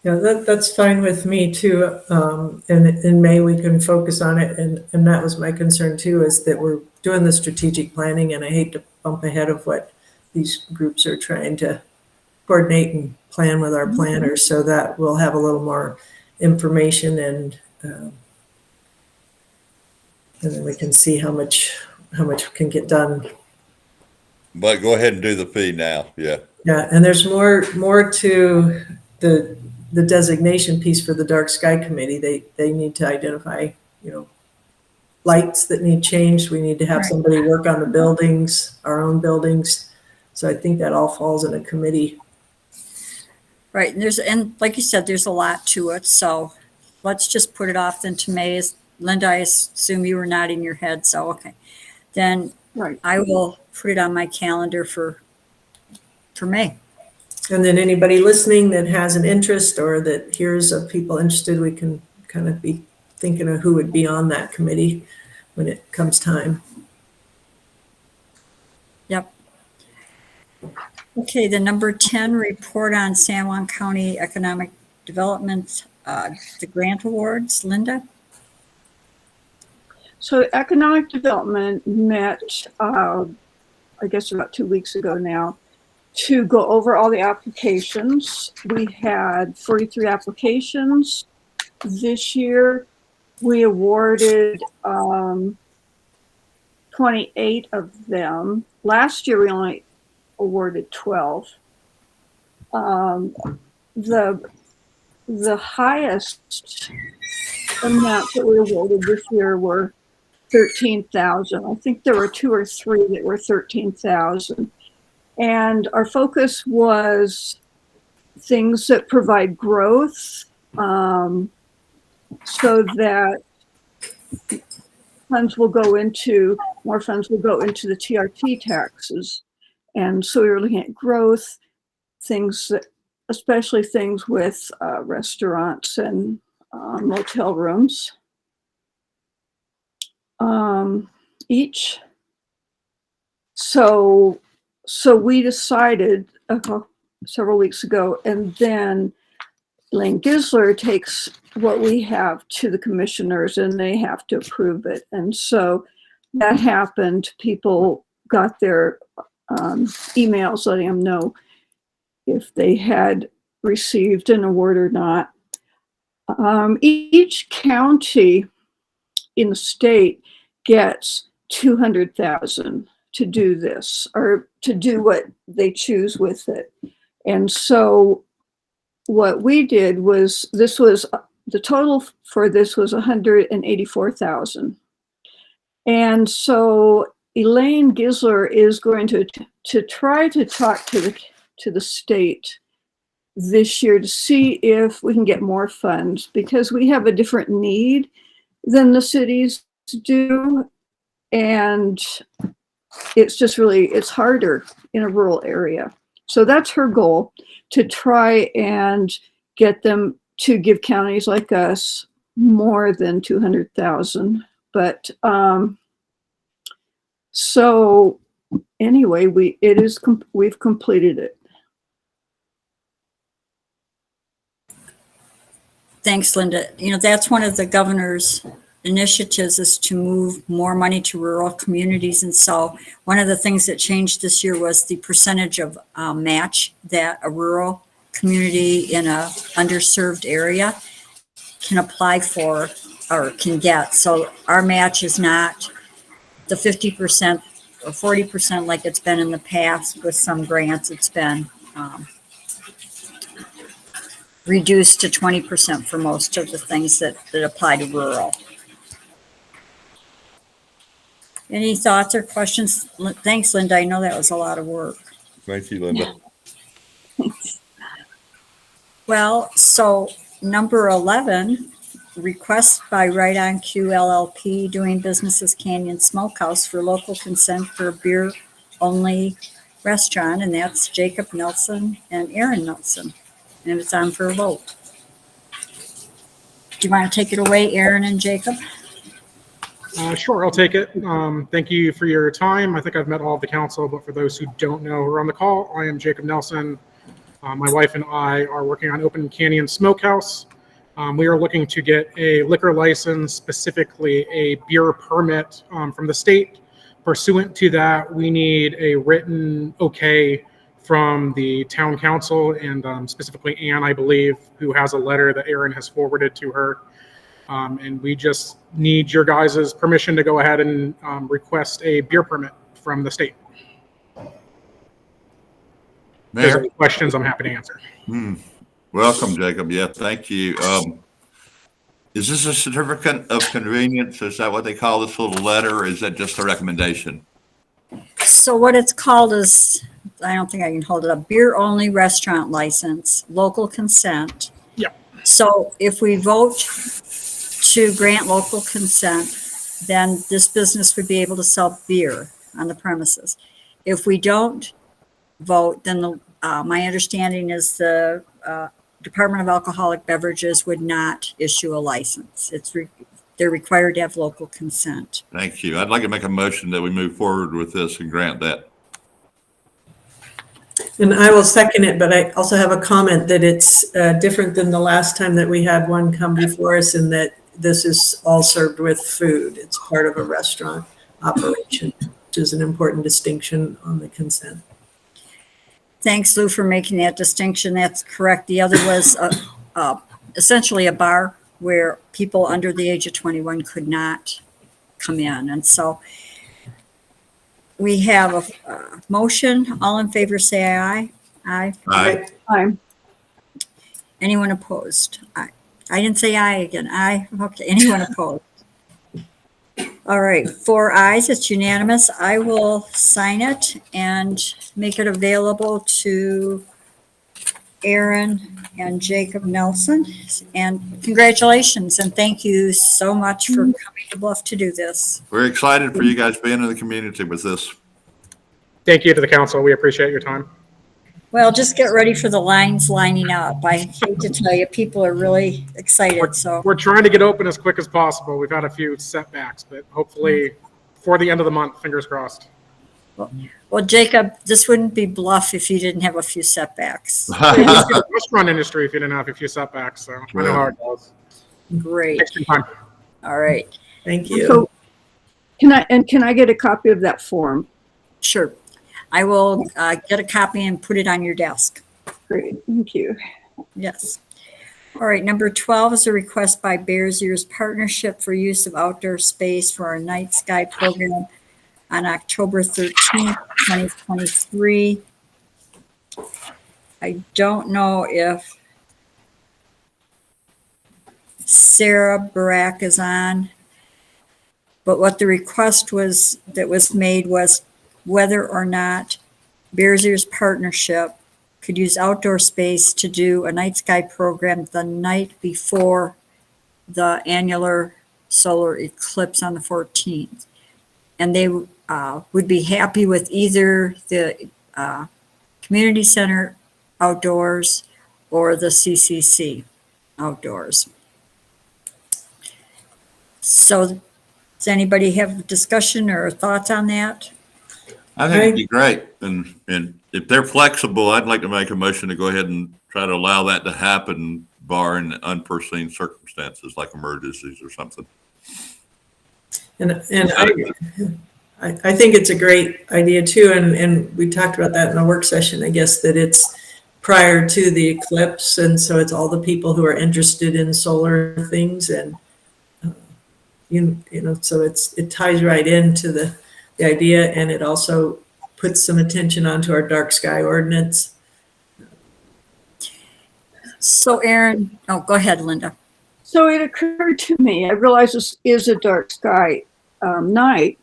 Yeah, that's fine with me too. And in May, we can focus on it. And that was my concern too, is that we're doing the strategic planning, and I hate to bump ahead of what these groups are trying to coordinate and plan with our planners, so that we'll have a little more information, and then we can see how much can get done. But go ahead and do the fee now. Yeah. Yeah, and there's more to the designation piece for the dark sky committee. They need to identify, lights that need changed. We need to have somebody work on the buildings, our own buildings. So I think that all falls in a committee. Right, and like you said, there's a lot to it, so let's just put it off then to May. Linda, I assume you were nodding your head, so okay. Then Right. I will put it on my calendar for May. And then anybody listening that has an interest or that hears of people interested, we can kind of be thinking of who would be on that committee when it comes time. Yep. Okay, the number 10, report on San Juan County Economic Development, the grant awards. Linda? So economic development met, I guess about 2 weeks ago now, to go over all the applications. We had 43 applications this year. We awarded 28 of them. Last year, we only awarded 12. The highest amount that we awarded this year were 13,000. I think there were 2 or 3 that were 13,000. And our focus was things that provide growth, so that more funds will go into the TRT taxes. And so we were looking at growth, things that, especially things with restaurants and motel rooms each. So we decided several weeks ago, and then Elaine Gisler takes what we have to the commissioners and they have to approve it. And so that happened. People got their emails letting them know if they had received an award or not. Each county in the state gets $200,000 to do this, or to do what they choose with it. And so what we did was, the total for this was $184,000. And so Elaine Gisler is going to try to talk to the state this year to see if we can get more funds, because we have a different need than the cities do. And it's just really, it's harder in a rural area. So that's her goal, to try and get them to give counties like us more than 200,000. But so anyway, we've completed it. Thanks, Linda. That's one of the governor's initiatives, is to move more money to rural communities. And so one of the things that changed this year was the percentage of match that a rural community in a underserved area can apply for or can get. So our match is not the 50% or 40% like it's been in the past with some grants. It's been reduced to 20% for most of the things that apply to rural. Any thoughts or questions? Thanks, Linda. I know that was a lot of work. Thank you, Linda. Well, so number 11, request by Right On Q LLP doing business as Canyon Smokehouse for local consent for a beer-only restaurant, and that's Jacob Nelson and Aaron Nelson. And it's on for a vote. Do you want to take it away, Aaron and Jacob? Sure, I'll take it. Thank you for your time. I think I've met all of the council, but for those who don't know who are on the call, I am Jacob Nelson. My wife and I are working on Open Canyon Smokehouse. We are looking to get a liquor license, specifically a beer permit from the state. Pursuant to that, we need a written okay from the town council and specifically Ann, I believe, who has a letter that Aaron has forwarded to her. And we just need your guys' permission to go ahead and request a beer permit from the state. If there's Mayor? any questions, I'm happy to answer. Welcome, Jacob. Yeah, thank you. Is this a certificate of convenience? Is that what they call this little letter, or is that just a recommendation? So what it's called is, I don't think I can hold it up, beer-only restaurant license, local consent. Yeah. So if we vote to grant local consent, then this business would be able to sell beer on the premises. If we don't vote, then my understanding is the Department of Alcoholic Beverages would not issue a license. They're required to have local consent. Thank you. I'd like to make a motion that we move forward with this and grant that. And I will second it, but I also have a comment that it's different than the last time that we had one come before us, in that this is all served with food. It's part of a restaurant operation, which is an important distinction on the consent. Thanks, Lou, for making that distinction. That's correct. The other was essentially a bar where people under the age of 21 could not come in. And so we have a motion. All in favor, say aye. Aye. Aye. I'm Anyone opposed? Aye. I didn't say aye again. Aye. Okay. Anyone opposed? All right. 4 ayes. It's unanimous. I will sign it and make it available to Aaron and Jacob Nelson. And congratulations and thank you so much for coming to Bluff to do this. We're excited for you guys being in the community with this. Thank you to the council. We appreciate your time. Well, just get ready for the lines lining up. I hate to tell you, people are really excited. So We're trying to get open as quick as possible. We've had a few setbacks, but hopefully before the end of the month, fingers crossed. well, Jacob, this wouldn't be Bluff if you didn't have a few setbacks. It's the restaurant industry if you didn't have a few setbacks, so I know how it goes. Great. Thanks for your time. All right. Thank you. so can I get a copy of that form? Sure. I will get a copy and put it on your desk. Great, thank you. Yes. All right. Number 12 is a request by Bears Ears Partnership for use of outdoor space for our night sky program on October 13th, 2023. I don't know if Sarah Barak is on, but what the request was that was made was whether or not Bears Ears Partnership could use outdoor space to do a night sky program the night before the annular solar eclipse on the 14th. And they would be happy with either the community center outdoors or the CCC outdoors. So does anybody have discussion or thoughts on that? I think it'd be great. And if they're flexible, I'd like to make a motion to go ahead and try to allow that to happen, barring unforeseen circumstances like emergencies or something. And I think it's a great idea too. And we talked about that in the work session, I guess, that it's prior to the eclipse. And so it's all the people who are interested in solar things. And, you know, so it ties right into the idea, and it also puts some attention onto our dark sky ordinance. So Aaron, oh, go ahead, Linda. So it occurred to me, I realize this is a dark sky night,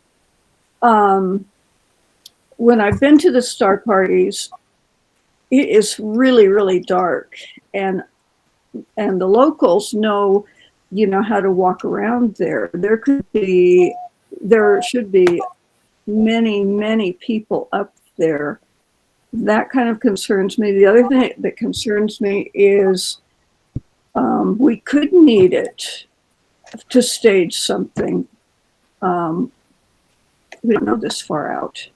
when I've been to the star parties, it is really, really dark, and the locals know, how to walk around there. There should be many, many people up there. That kind of concerns me. The other thing that concerns me is we could need it to stage something. We don't know this far out.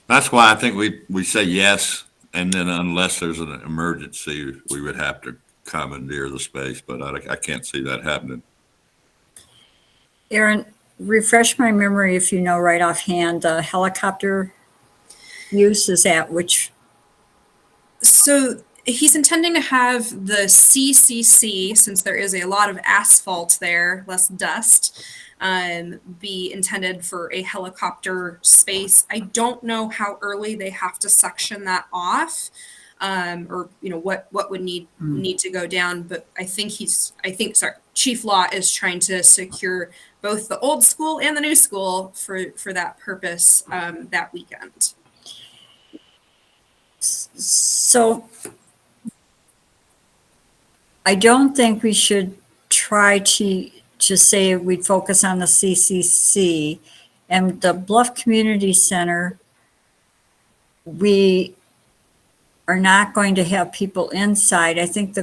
That's why I think we say yes, and then unless there's an emergency, we would have to commandeer the space, but I can't see that happening. Aaron, refresh my memory if you know right offhand, the helicopter use is at which? So he's intending to have the CCC, since there is a lot of asphalt there, less dust, be intended for a helicopter space. I don't know how early they have to section that off, or what would need to go down. But I think Chief Law is trying to secure both the old school and the new school for that purpose that weekend. So I don't think we should try to say we'd focus on the CCC and the Bluff Community Center. We are not going to have people inside. I think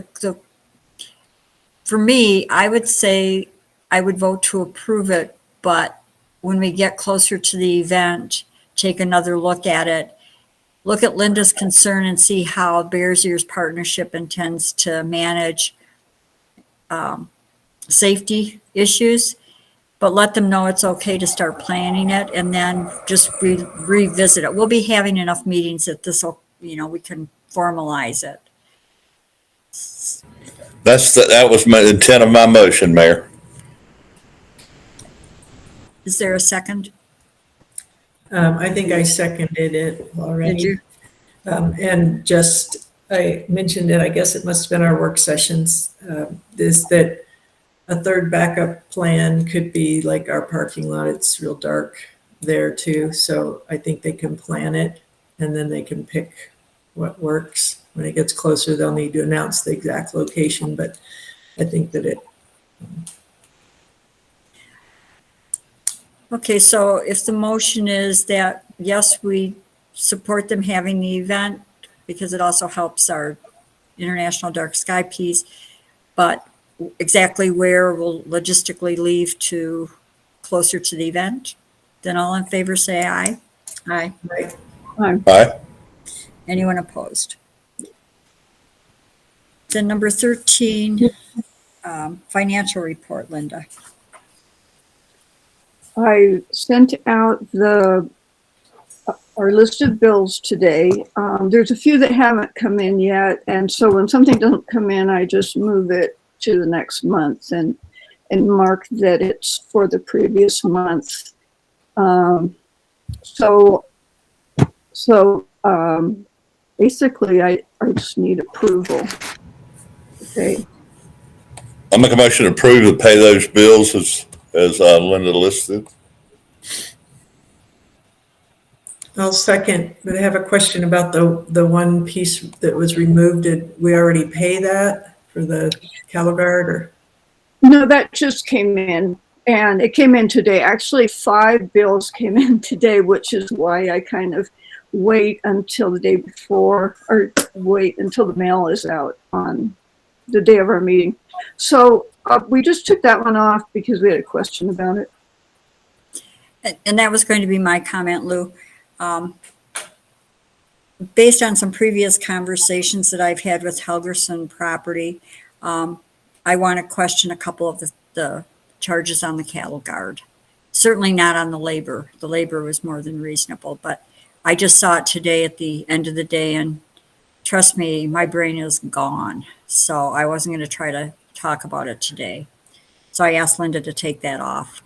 for me, I would say I would vote to approve it, but when we get closer to the event, take another look at it. Look at Linda's concern and see how Bears Ears Partnership intends to manage safety issues, but let them know it's okay to start planning it and then just revisit it. We'll be having enough meetings that we can formalize it. That was my intent of my motion, Mayor. Is there a second? I think I seconded it already. Did you? And I mentioned it, I guess it must have been our work sessions, is that a third backup plan could be like our parking lot. It's real dark there too. So I think they can plan it and then they can pick what works. When it gets closer, they'll need to announce the exact location, but I think that Okay, so if the motion is that, yes, we support them having the event because it also helps our International Dark Sky piece, but exactly where we'll logistically leave to closer to the event, then all in favor say aye. Aye. Aye. Anyone opposed? Then number 13, financial report, Linda. I sent out our list of bills today. There's a few that haven't come in yet, and so when something doesn't come in, I just move it to the next month and mark that it's for the previous month. Basically, I just need approval. Okay. I'll make a motion to approve to pay those bills as Linda listed. I'll second, but I have a question about the one piece that was removed. Did we already pay that for the CalGuard or? No, that just came in, and it came in today. Actually, 5 bills came in today, which is why I kind of wait until the day before, or wait until the mail is out on the day of our meeting. So we just took that one off because we had a question about it. And that was going to be my comment, Lou. Based on some previous conversations that I've had with Helgerson property, I want to question a couple of the charges on the cattle guard. Certainly not on the labor. The labor was more than reasonable, but I just saw it today at the end of the day, and trust me, my brain is gone. So I wasn't going to try to talk about it today. So I asked Linda to take that off.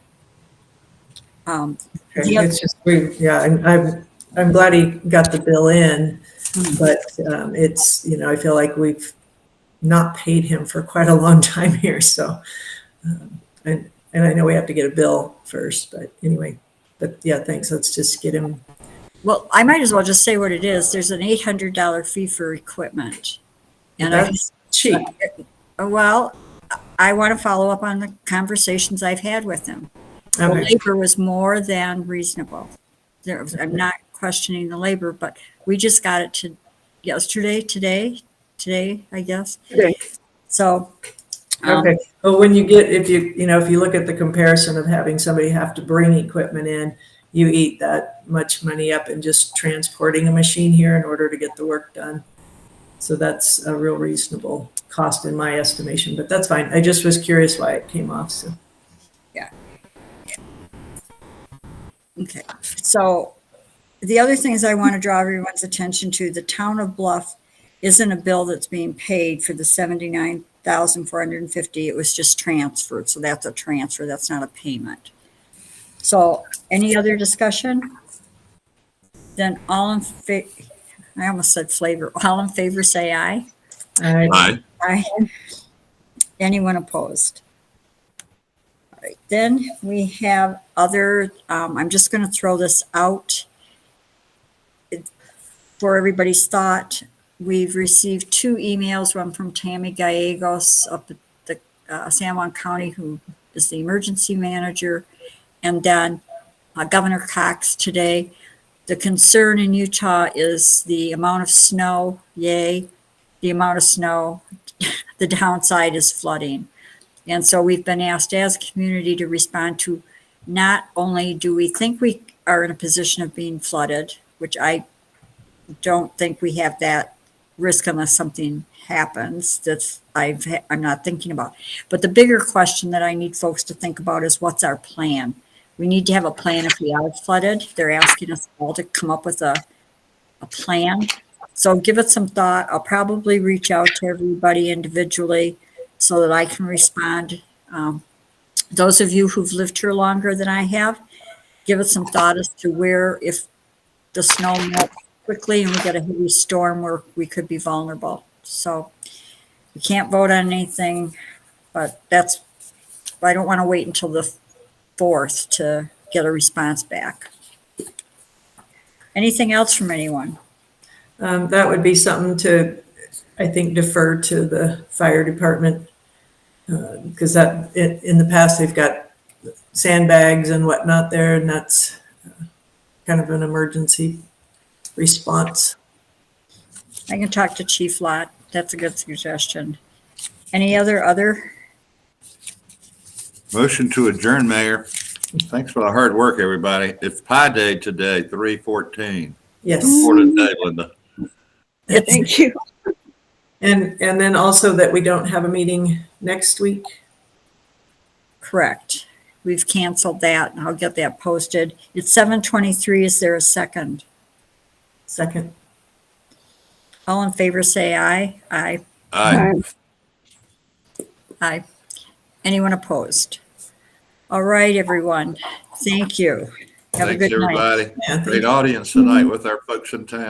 It's just, I'm glad he got the bill in, but it's, I feel like we've not paid him for quite a long time here. So, and I know we have to get a bill first, but anyway. But yeah, thanks. Let's just get him. Well, I might as well just say what it is. There's an $800 fee for equipment. And That's cheap. well, I want to follow up on the conversations I've had with him. The Okay. labor was more than reasonable. I'm not questioning the labor, but we just got it today, I guess. Okay. So, Okay. Well, when if you look at the comparison of having somebody have to bring equipment in, you eat that much money up in just transporting a machine here in order to get the work done. So that's a real reasonable cost in my estimation, but that's fine. I just was curious why it came off. So. okay. So the other things I want to draw everyone's attention to, the town of Bluff isn't a bill that's being paid for the $79,450. It was just transferred. So that's a transfer. That's not a payment. So any other discussion? Then all in favor, I almost said flavor. All in favor, say aye. Aye. Aye. Anyone opposed? All right, then we have other, I'm just going to throw this out for everybody's thought. We've received 2 emails, one from Tammy Gallegos up at the San Juan County, who is the emergency manager, and then Governor Cox today. The concern in Utah is the amount of snow, yay, the amount of snow. The downside is flooding. And so we've been asked as a community to respond to, not only do we think we are in a position of being flooded, which I don't think we have that risk unless something happens that I'm not thinking about. But the bigger question that I need folks to think about is, what's our plan? We need to have a plan if we are flooded. They're asking us all to come up with a plan. So give it some thought. I'll probably reach out to everybody individually so that I can respond. Those of you who've lived here longer than I have, give it some thought as to where, if the snow melts quickly and we get a heavy storm, where we could be vulnerable. So we can't vote on anything, but I don't want to wait until the 4th to get a response back. Anything else from anyone? That would be something to, I think, defer to the fire department, because that in the past they've got sandbags and whatnot there, and that's kind of an emergency response. I can talk to Chief Lott. That's a good suggestion. Any other? Motion to adjourn, Mayor. Thanks for the hard work, everybody. It's Pi Day today, 3/14. Yes. For today, Linda. Thank you. And then also that we don't have a meeting next week. Correct. We've canceled that. I'll get that posted. It's 7:23. Is there a second? Second. All in favor, say aye. Aye. Aye. Aye. Anyone opposed? All right, everyone. Thank you. Have a Thanks, good night. everybody. Yeah, thank Great you. audience tonight with our folks in town.